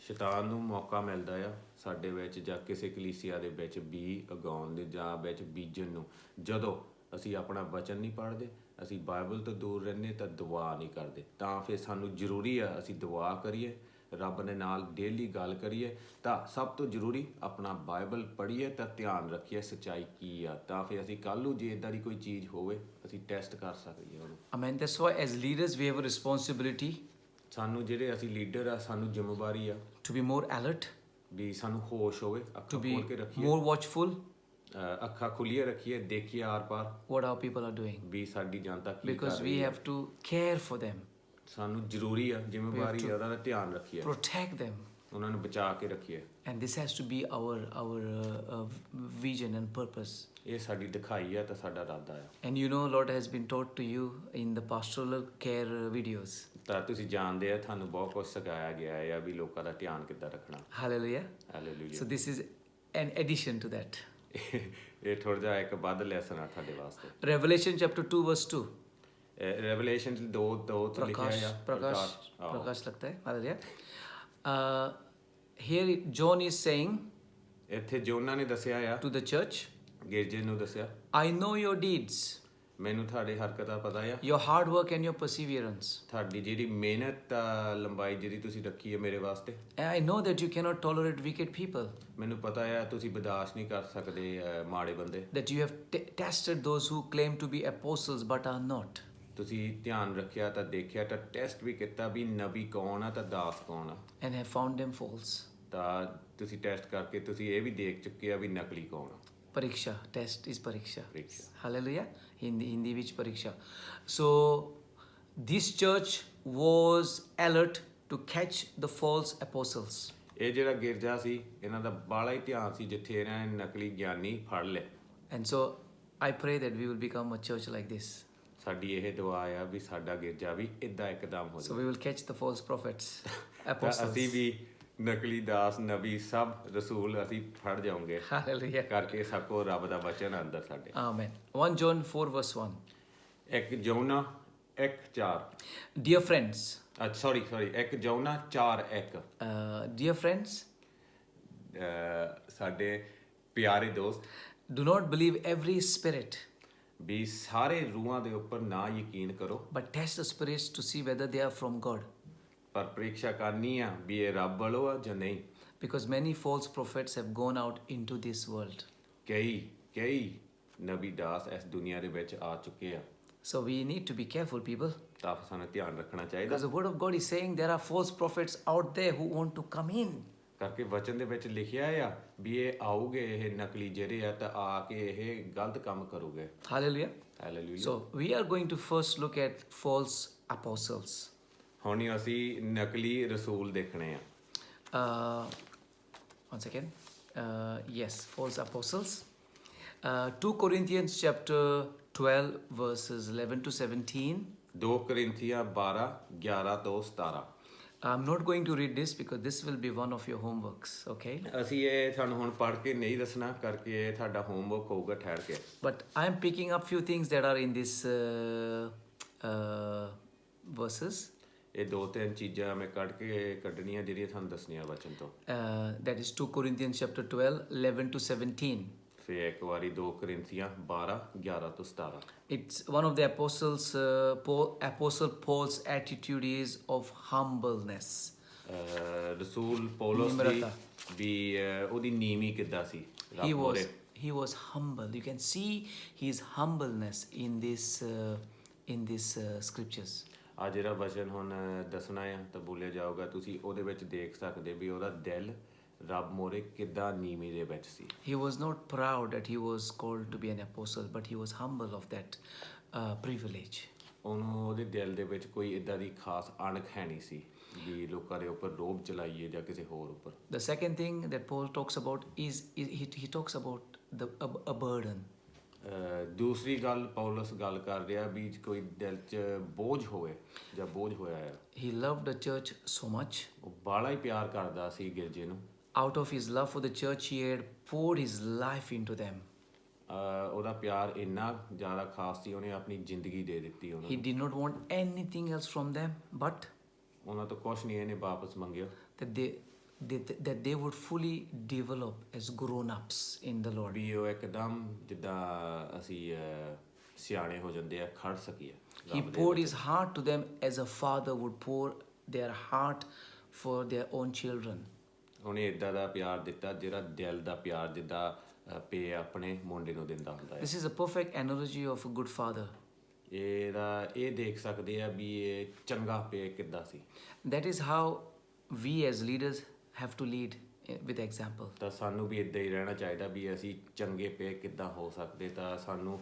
ਸ਼ੈਤਾਨ ਨੂੰ ਮੌਕਾ ਮਿਲਦਾ ਆ ਸਾਡੇ ਵਿੱਚ ਜਾਂ ਕਿਸੇ ਕਲੀਸਿਆ ਦੇ ਵਿੱਚ ਬੀ ਉਗਾਉਣ ਦੇ ਜਾਂ ਵਿੱਚ ਬੀਜਣ ਨੂੰ, ਜਦੋਂ ਅਸੀਂ ਆਪਣਾ ਵਚਨ ਨਹੀਂ ਪੜ੍ਹਦੇ, ਅਸੀਂ ਬਾਈਬਲ ਤੋਂ ਦੂਰ ਰਹਿੰਦੇ ਤਾਂ ਦੁਆ ਨਹੀਂ ਕਰਦੇ, ਤਾਂ ਫਿਰ ਸਾਨੂੰ ਜ਼ਰੂਰੀ ਆ ਅਸੀਂ ਦੁਆ ਕਰੀਏ, ਰੱਬ ਦੇ ਨਾਲ ਡੇਲੀ ਗੱਲ ਕਰੀਏ, ਤਾਂ ਸਭ ਤੋਂ ਜ਼ਰੂਰੀ ਆਪਣਾ ਬਾਈਬਲ ਪੜ੍ਹੀਏ ਤਾਂ ਧਿਆਨ ਰੱਖੀਏ ਸੱਚਾਈ ਕੀ ਆ, ਤਾਂ ਫਿਰ ਅਸੀਂ ਕੱਲ੍ਹ ਨੂੰ ਜੇ ਇੱਦਾਂ ਦੀ ਕੋਈ ਚੀਜ਼ ਹੋਵੇ ਅਸੀਂ ਟੈਸਟ ਕਰ ਸਕੀਏ ਉਹਨੂੰ। Amen. That's why as leaders we have a responsibility ਸਾਨੂੰ ਜਿਹੜੇ ਅਸੀਂ ਲੀਡਰ ਆ ਸਾਨੂੰ ਜ਼ਿੰਮੇਵਾਰੀ ਆ to be more alert, ਵੀ ਸਾਨੂੰ ਹੋਸ਼ ਹੋਵੇ, to ਅੱਖਾਂ be ਖੋਲ ਕੇ ਰੱਖੀਏ, more watchful ਅੱਖਾਂ ਖੁੱਲੀਆਂ ਰੱਖੀਏ, ਦੇਖੀਏ ਆਰ ਪਾਰ what our people are doing, ਵੀ ਸਾਡੀ ਜਨਤਾ ਕੀ ਕਰ because we ਰਹੀ ਹੈ। have to care for them, ਸਾਨੂੰ ਜ਼ਰੂਰੀ ਆ ਜ਼ਿੰਮੇਵਾਰੀ ਆ ਉਹਨਾਂ ਦਾ ਧਿਆਨ ਰੱਖੀਏ, protect them, ਉਹਨਾਂ ਨੂੰ ਬਚਾ ਕੇ ਰੱਖੀਏ। and this has to be our vision and purpose. ਇਹ ਸਾਡੀ ਦਿਖਾਈ ਆ ਤਾਂ ਸਾਡਾ ਇਰਾਦਾ ਆ। And you know, Lord has been taught to you in the pastoral care videos. ਤਾਂ ਤੁਸੀਂ ਜਾਣਦੇ ਆ ਤੁਹਾਨੂੰ ਬਹੁਤ ਕੁਝ ਸਿਖਾਇਆ ਗਿਆ ਹੈ ਆ ਵੀ ਲੋਕਾਂ ਦਾ ਧਿਆਨ ਕਿੱਦਾਂ ਰੱਖਣਾ। Hallelujah. Hallelujah. So this is an addition to that. ਇਹ ਥੋੜਾ ਜਿਹਾ ਇੱਕ ਵੱਧ ਲੈਸਨ ਆ ਤੁਹਾਡੇ ਵਾਸਤੇ। Revelation chapter 2 verse 2. ਰੈਵਲੇਸ਼ਨ 2 ਤੋਂ ਲਿਖਿਆ ਆ Prakash लगता है. Hallelujah. Here John is saying ਇੱਥੇ ਜੋਨਾ ਨੇ ਦੱਸਿਆ ਆ to the church, ਗਿਰਜੇ ਨੂੰ ਦੱਸਿਆ, I know your deeds, ਮੈਨੂੰ ਤੁਹਾਡੇ ਹਰਕਤਾਂ ਪਤਾ ਆ, your hard work and your perseverance. ਤੁਹਾਡੀ ਜਿਹੜੀ ਮਿਹਨਤ ਲੰਬਾਈ ਜਿਹੜੀ ਤੁਸੀਂ ਰੱਖੀ ਹੈ ਮੇਰੇ ਵਾਸਤੇ, And I know that you cannot tolerate wicked people, ਮੈਨੂੰ ਪਤਾ ਆ ਤੁਸੀਂ ਬਰਦਾਸ਼ਤ ਨਹੀਂ ਕਰ ਸਕਦੇ ਮਾੜੇ ਬੰਦੇ, that you have tested those who claim to be apostles but are not. ਤੁਸੀਂ ਧਿਆਨ ਰੱਖਿਆ ਤਾਂ ਦੇਖਿਆ ਤਾਂ ਟੈਸਟ ਵੀ ਕੀਤਾ ਵੀ ਨਬੀ ਕੌਣ ਆ ਤਾਂ ਦਾਸ ਕੌਣ ਆ, And have found them false. ਤਾਂ ਤੁਸੀਂ ਟੈਸਟ ਕਰਕੇ ਤੁਸੀਂ ਇਹ ਵੀ ਦੇਖ ਚੁੱਕੇ ਆ ਵੀ ਨਕਲੀ ਕੌਣ ਆ। Pariksha, test is pariksha. Pariksha. Hallelujah. Hindi which pariksha. So This church was alert to catch the false apostles. ਇਹ ਜਿਹੜਾ ਗਿਰਜਾ ਸੀ ਇਹਨਾਂ ਦਾ ਬਾਹਲਾ ਹੀ ਧਿਆਨ ਸੀ ਜਿੱਥੇ ਇਹਨਾਂ ਨੇ ਨਕਲੀ ਗਿਆਨੀ ਫੜ ਲਏ। And so I pray that we will become a church like this. ਸਾਡੀ ਇਹ ਦੁਆ ਆ ਵੀ ਸਾਡਾ ਗਿਰਜਾ ਵੀ ਇਦਾਂ ਇੱਕਦਮ ਹੋ So ਜਾਵੇ। we will catch the false prophets, ਤਾਂ apostles. ਅਸੀਂ ਵੀ ਨਕਲੀ ਦਾਸ ਨਬੀ ਸਭ ਰਸੂਲ ਅਸੀਂ ਫੜ ਜਾਵਾਂਗੇ Hallelujah. ਕਰਕੇ ਸਭੋ ਰੱਬ ਦਾ ਵਚਨ ਅੰਦਰ ਸਾਡੇ। Amen. 1 John 4 verse 1. ਇੱਕ ਜੌਨਾ 1:4 Dear friends, ਸੌਰੀ ਇੱਕ ਜੌਨਾ 4:1 dear friends, ਸਾਡੇ ਪਿਆਰੇ ਦੋਸਤ do not believe every spirit, ਵੀ ਸਾਰੇ ਰੂਹਾਂ ਦੇ ਉੱਪਰ ਨਾ ਯਕੀਨ ਕਰੋ but test the spirits to see whether they are from God. ਪਰ ਪ੍ਰੀਖਿਆ ਕਰਨੀ ਆ ਵੀ ਇਹ ਰੱਬ ਵੱਲੋਂ ਆ ਜਾਂ ਨਹੀਂ। Because many false prophets have gone out into this world. ਕਈ ਨਬੀ ਦਾਸ ਇਸ ਦੁਨੀਆ ਦੇ ਵਿੱਚ ਆ ਚੁੱਕੇ ਆ। So we need to be careful, people. ਤਾਂ ਸਾਨੂੰ ਧਿਆਨ ਰੱਖਣਾ ਚਾਹੀਦਾ Because the word of God is saying there are false prophets out there who want to come in. ਕਰਕੇ ਵਚਨ ਦੇ ਵਿੱਚ ਲਿਖਿਆ ਆ ਵੀ ਇਹ ਆਉਗੇ ਇਹ ਨਕਲੀ ਜਿਹੜੇ ਆ ਤਾਂ ਆ ਕੇ ਇਹ ਗਲਤ ਕੰਮ ਕਰੂਗੇ। Hallelujah. Hallelujah. So we are going to first look at false apostles. ਹੁਣ ਅਸੀਂ ਨਕਲੀ ਰਸੂਲ ਦੇਖਣੇ ਆ। One second. Yes, false apostles. 2 Corinthians chapter 12 verses 11 to 17. 2 ਕੋਰਿੰਥੀਆਂ 12:11 ਤੋਂ 17। I'm not going to read this because this will be one of your homeworks, okay? ਅਸੀਂ ਇਹ ਤੁਹਾਨੂੰ ਹੁਣ ਪੜ੍ਹ ਕੇ ਨਹੀਂ ਦੱਸਣਾ ਕਰਕੇ ਇਹ ਤੁਹਾਡਾ ਹੋਮਵਰਕ ਹੋਊਗਾ ਠਹਿਰ ਕੇ। But I'm picking up few things that are in this verses. ਇਹ ਦੋ ਤਿੰਨ ਚੀਜ਼ਾਂ ਮੈਂ ਕੱਢਣੀਆਂ ਜਿਹੜੀਆਂ ਤੁਹਾਨੂੰ ਦੱਸਣੀਆਂ ਵਚਨ ਤੋਂ। That is 2 Corinthians chapter 12, 11 to 17. ਫਿਰ ਇੱਕ ਵਾਰੀ 2 ਕੋਰਿੰਥੀਆਂ 12:11 ਤੋਂ 17। It's one of the Apostle Paul's attitude is of humbleness. ਰਸੂਲ ਪੌਲਸ ਦੀ ਵੀ ਉਹਦੀ ਨੀਵੀਂ ਕਿੱਦਾਂ ਸੀ ਰੱਬ ਮੂਹਰੇ। He was humble. You can see his humbleness in this scriptures. ਆ ਜਿਹੜਾ ਵਚਨ ਹੁਣ ਦੱਸਣਾ ਆ ਤਾਂ ਬੋਲਿਆ ਜਾਊਗਾ ਤੁਸੀਂ ਉਹਦੇ ਵਿੱਚ ਦੇਖ ਸਕਦੇ ਵੀ ਉਹਦਾ ਦਿਲ ਰੱਬ ਮੂਹਰੇ ਕਿੱਦਾਂ ਨੀਵੀਂ ਦੇ ਵਿੱਚ ਸੀ। He was not proud that he was called to be an apostle, but he was humble of that privilege. ਉਹਨੂੰ ਉਹਦੇ ਦਿਲ ਦੇ ਵਿੱਚ ਕੋਈ ਇਦਾਂ ਦੀ ਖਾਸ ਅਣਖ ਹੈ ਨਹੀਂ ਸੀ ਵੀ ਲੋਕਾਂ ਦੇ ਉੱਪਰ ਰੋਬ ਚਲਾਈਏ ਜਾਂ ਕਿਸੇ ਹੋਰ ਉੱਪਰ। The second thing that Paul talks about is he talks about a burden. ਦੂਸਰੀ ਗੱਲ ਪੌਲਸ ਗੱਲ ਕਰ ਰਿਹਾ ਵੀ ਕੋਈ ਦਿਲ 'ਚ ਬੋਝ ਹੋਵੇ ਜਾਂ ਬੋਝ ਹੋਇਆ ਹੈ। He loved the church so much. ਉਹ ਬਾਹਲਾ ਹੀ ਪਿਆਰ ਕਰਦਾ ਸੀ ਗਿਰਜੇ ਨੂੰ। Out of his love for the church, he had poured his life into them. ਉਹਦਾ ਪਿਆਰ ਇੰਨਾ ਜ਼ਿਆਦਾ ਖਾਸ ਸੀ ਉਹਨੇ ਆਪਣੀ ਜ਼ਿੰਦਗੀ ਦੇ ਦਿੱਤੀ ਉਹਨਾਂ He ਨੂੰ। did not want anything else from them, but ਉਹਨਾਂ ਤੋਂ ਕੁਛ ਨਹੀਂ ਇਹਨੇ ਵਾਪਸ ਮੰਗਿਆ that they would fully develop as grown-ups in the Lord. ਵੀ ਉਹ ਇੱਕਦਮ ਜਿੱਦਾਂ ਅਸੀਂ ਸਿਆਣੇ ਹੋ ਜਾਂਦੇ ਆ ਖੜ ਸਕੀਏ। He poured his heart to them as a father would pour their heart for their own children. ਉਹਨੇ ਇਦਾਂ ਦਾ ਪਿਆਰ ਦਿੱਤਾ ਜਿਹੜਾ ਦਿਲ ਦਾ ਪਿਆਰ ਜਿੱਦਾਂ ਪੇ ਆਪਣੇ ਮੁੰਡੇ ਨੂੰ ਦਿੰਦਾ ਹੁੰਦਾ ਹੈ। This is a perfect analogy of a good father. ਇਹ ਦੇਖ ਸਕਦੇ ਆ ਵੀ ਇਹ ਚੰਗਾ ਪੇ ਕਿੱਦਾਂ ਸੀ। That is how we as leaders have to lead with example. ਤਾਂ ਸਾਨੂੰ ਵੀ ਇਦਾਂ ਹੀ ਰਹਿਣਾ ਚਾਹੀਦਾ ਵੀ ਅਸੀਂ ਚੰਗੇ ਪੇ ਕਿੱਦਾਂ ਹੋ ਸਕਦੇ ਤਾਂ ਸਾਨੂੰ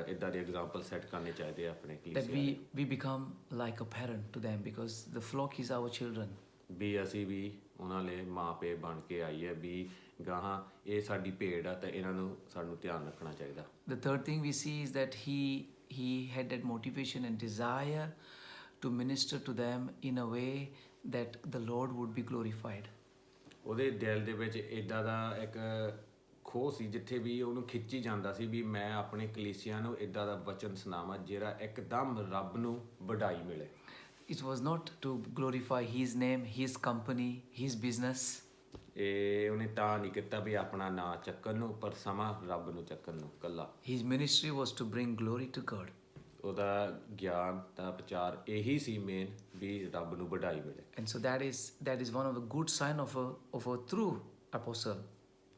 ਇਦਾਂ ਦੇ ਐਗਜ਼ਾਮਪਲ ਸੈੱਟ ਕਰਨੇ ਚਾਹੀਦੇ ਆ ਆਪਣੇ That we become like a parent to them because the flock is our children. ਵੀ ਅਸੀਂ ਵੀ ਉਹਨਾਂ ਲਈ ਮਾਂ ਪੇ ਬਣ ਕੇ ਆਈਏ ਵੀ ਗਾਹਾਂ ਇਹ ਸਾਡੀ ਭੇਡ ਆ ਤਾਂ ਇਹਨਾਂ ਨੂੰ ਸਾਨੂੰ ਧਿਆਨ ਰੱਖਣਾ ਚਾਹੀਦਾ। The third thing we see is that he had that motivation and desire to minister to them in a way that the Lord would be glorified. ਉਹਦੇ ਦਿਲ ਦੇ ਵਿੱਚ ਇਦਾਂ ਦਾ ਇੱਕ ਖੋਹ ਸੀ ਜਿੱਥੇ ਵੀ ਉਹਨੂੰ ਖਿੱਚੀ ਜਾਂਦਾ ਸੀ ਵੀ ਮੈਂ ਆਪਣੇ ਕਲੀਸਿਆਂ ਨੂੰ ਇਦਾਂ ਦਾ ਵਚਨ ਸੁਣਾਵਾਂ ਜਿਹੜਾ ਇੱਕਦਮ ਰੱਬ ਨੂੰ ਵਡਾਈ ਮਿਲੇ। It was not to glorify his name, his company, his business. ਇਹ ਉਹਨੇ ਤਾਂ ਨਹੀਂ ਕੀਤਾ ਵੀ ਆਪਣਾ ਨਾਂ ਚੱਕਣ ਨੂੰ ਪਰ ਸਮਾਂ ਰੱਬ ਨੂੰ ਚੱਕਣ ਨੂੰ ਕੱਲਾ। His ministry was to bring glory to God. ਉਹਦਾ ਗਿਆਨ ਦਾ ਪ੍ਰਚਾਰ ਇਹੀ ਸੀ ਮੇਨ ਵੀ ਰੱਬ ਨੂੰ ਵਡਾਈ ਮਿਲੇ। And so that is one of the good sign of a true apostle.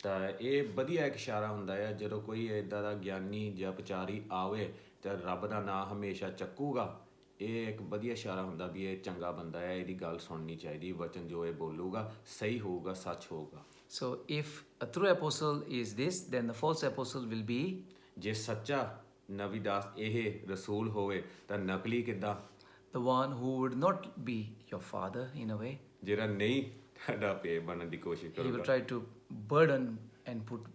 ਤਾਂ ਇਹ ਵਧੀਆ ਇੱਕ ਇਸ਼ਾਰਾ ਹੁੰਦਾ ਹੈ ਜਦੋਂ ਕੋਈ ਇਦਾਂ ਦਾ ਗਿਆਨੀ ਜਾਂ ਪ੍ਰਚਾਰੀ ਆਵੇ ਤਾਂ ਰੱਬ ਦਾ ਨਾਂ ਹਮੇਸ਼ਾ ਚੱਕੂਗਾ। ਇਹ ਇੱਕ ਵਧੀਆ ਇਸ਼ਾਰਾ ਹੁੰਦਾ ਵੀ ਇਹ ਚੰਗਾ ਬੰਦਾ ਹੈ ਇਹਦੀ ਗੱਲ ਸੁਣਨੀ ਚਾਹੀਦੀ ਵਚਨ ਜੋ ਇਹ ਬੋਲੂਗਾ ਸਹੀ ਹੋਊਗਾ ਸੱਚ ਹੋਊਗਾ। So if a true apostle is this, then the false apostle will be ਜੇ ਸੱਚਾ ਨਬੀ ਦਾਸ ਇਹ ਰਸੂਲ ਹੋਵੇ ਤਾਂ ਨਕਲੀ ਕਿੱਦਾਂ? the one who would not be your father in a way. ਜਿਹੜਾ ਨਹੀਂ ਤੁਹਾਡਾ ਪਿਓ ਬਣਨ ਦੀ ਕੋਸ਼ਿਸ਼ He will ਕਰੂਗਾ try to burden and put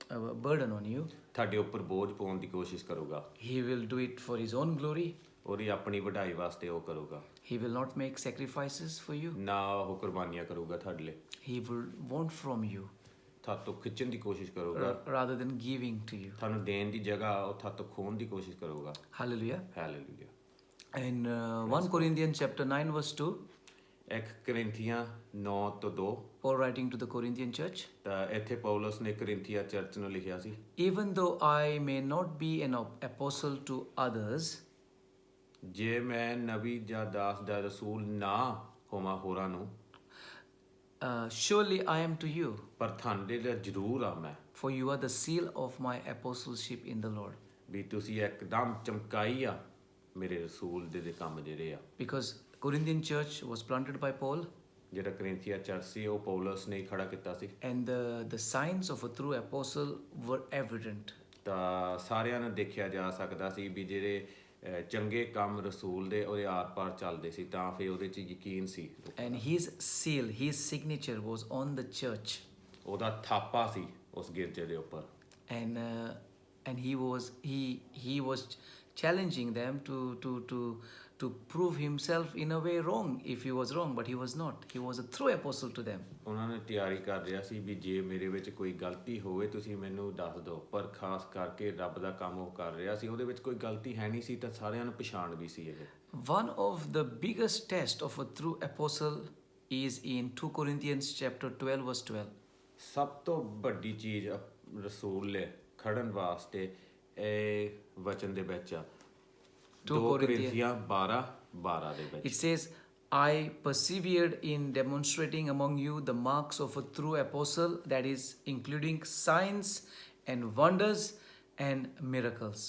a burden on you. ਤੁਹਾਡੇ ਉੱਪਰ ਬੋਝ ਪਾਉਣ ਦੀ ਕੋਸ਼ਿਸ਼ ਕਰੂਗਾ He will do it for his own glory. ਉਹਦੀ ਆਪਣੀ ਵਡਾਈ ਵਾਸਤੇ ਉਹ ਕਰੂਗਾ He will not make sacrifices for you. ਨਾ ਉਹ ਕੁਰਬਾਨੀਆਂ ਕਰੂਗਾ ਤੁਹਾਡੇ ਲਈ He will want from you ਤੁਹਾਤੋਂ ਖਿੱਚਣ ਦੀ ਕੋਸ਼ਿਸ਼ ਕਰੂਗਾ rather than giving to you. ਤੁਹਾਨੂੰ ਦੇਣ ਦੀ ਜਗ੍ਹਾ ਉਹ ਤੁਹਾਤੋਂ ਖੋਣ ਦੀ ਕੋਸ਼ਿਸ਼ ਕਰੂਗਾ Hallelujah. Hallelujah In 1 Corinthians chapter 9 verse 2, 1 Corinthians 9:2 Paul writing to the Corinthian church, ਤਾਂ ਇੱਥੇ ਪੌਲਸ ਨੇ ਕੋਰਿੰਥੀਆ ਚਰਚ ਨੂੰ ਲਿਖਿਆ ਸੀ even though I may not be an apostle to others, ਜੇ ਮੈਂ ਨਬੀ ਜਾਂ ਦਾਸ ਦਾ ਰਸੂਲ ਨਾ ਹੋਵਾਂ ਹੋਰਾਂ ਨੂੰ surely I am to you, ਪਰ ਤੁਹਾਡੇ ਲਈ ਜ਼ਰੂਰ ਆ ਮੈਂ for you are the seal of my apostleship in the Lord. ਵੀ ਤੁਸੀਂ ਇੱਕਦਮ ਚਮਕਾਈ ਆ ਮੇਰੇ ਰਸੂਲ ਦੇ ਕੰਮ ਜਿਹੜੇ ਆ Because Corinthian church was planted by Paul, ਜਿਹੜਾ ਕੋਰਿੰਥੀਆ ਚਰਚ ਸੀ ਉਹ ਪੌਲਸ ਨੇ ਹੀ ਖੜਾ ਕੀਤਾ ਸੀ and the signs of a true apostle were evident. ਤਾਂ ਸਾਰਿਆਂ ਨੂੰ ਦੇਖਿਆ ਜਾ ਸਕਦਾ ਸੀ ਵੀ ਜਿਹੜੇ ਚੰਗੇ ਕੰਮ ਰਸੂਲ ਦੇ ਉਹਦੇ ਆਰ-ਪਾਰ ਚੱਲਦੇ ਸੀ ਤਾਂ ਫਿਰ ਉਹਦੇ 'ਚ ਯਕੀਨ ਸੀ And his seal, his signature was on the church. ਉਹਦਾ ਥਾਪਾ ਸੀ ਉਸ ਗਿਰਜੇ ਦੇ ਉੱਪਰ And he was challenging them to prove himself in a way wrong if he was wrong, but he was not. He was a true apostle to them. ਉਹਨਾਂ ਨੇ ਤਿਆਰੀ ਕਰ ਰਿਹਾ ਸੀ ਵੀ ਜੇ ਮੇਰੇ ਵਿੱਚ ਕੋਈ ਗਲਤੀ ਹੋਵੇ ਤੁਸੀਂ ਮੈਨੂੰ ਦੱਸ ਦਿਓ ਪਰ ਖਾਸ ਕਰਕੇ ਰੱਬ ਦਾ ਕੰਮ ਉਹ ਕਰ ਰਿਹਾ ਸੀ ਉਹਦੇ ਵਿੱਚ ਕੋਈ ਗਲਤੀ ਹੈ ਨਹੀਂ ਸੀ ਤਾਂ ਸਾਰਿਆਂ ਨੂੰ ਪਛਾਣ ਵੀ ਸੀ ਇਹ One of the biggest tests of a true apostle is in 2 Corinthians chapter 12 verse 12. ਸਭ ਤੋਂ ਵੱਡੀ ਚੀਜ਼ ਰਸੂਲ ਲਈ ਖੜਨ ਵਾਸਤੇ ਇਹ ਵਚਨ ਦੇ ਵਿੱਚ ਆ 2 ਕੋਰਿੰਥੀਆਂ 12:12 ਦੇ ਵਿੱਚ It says, I persevered in demonstrating among you the marks of a true apostle, that is, including signs and wonders and miracles.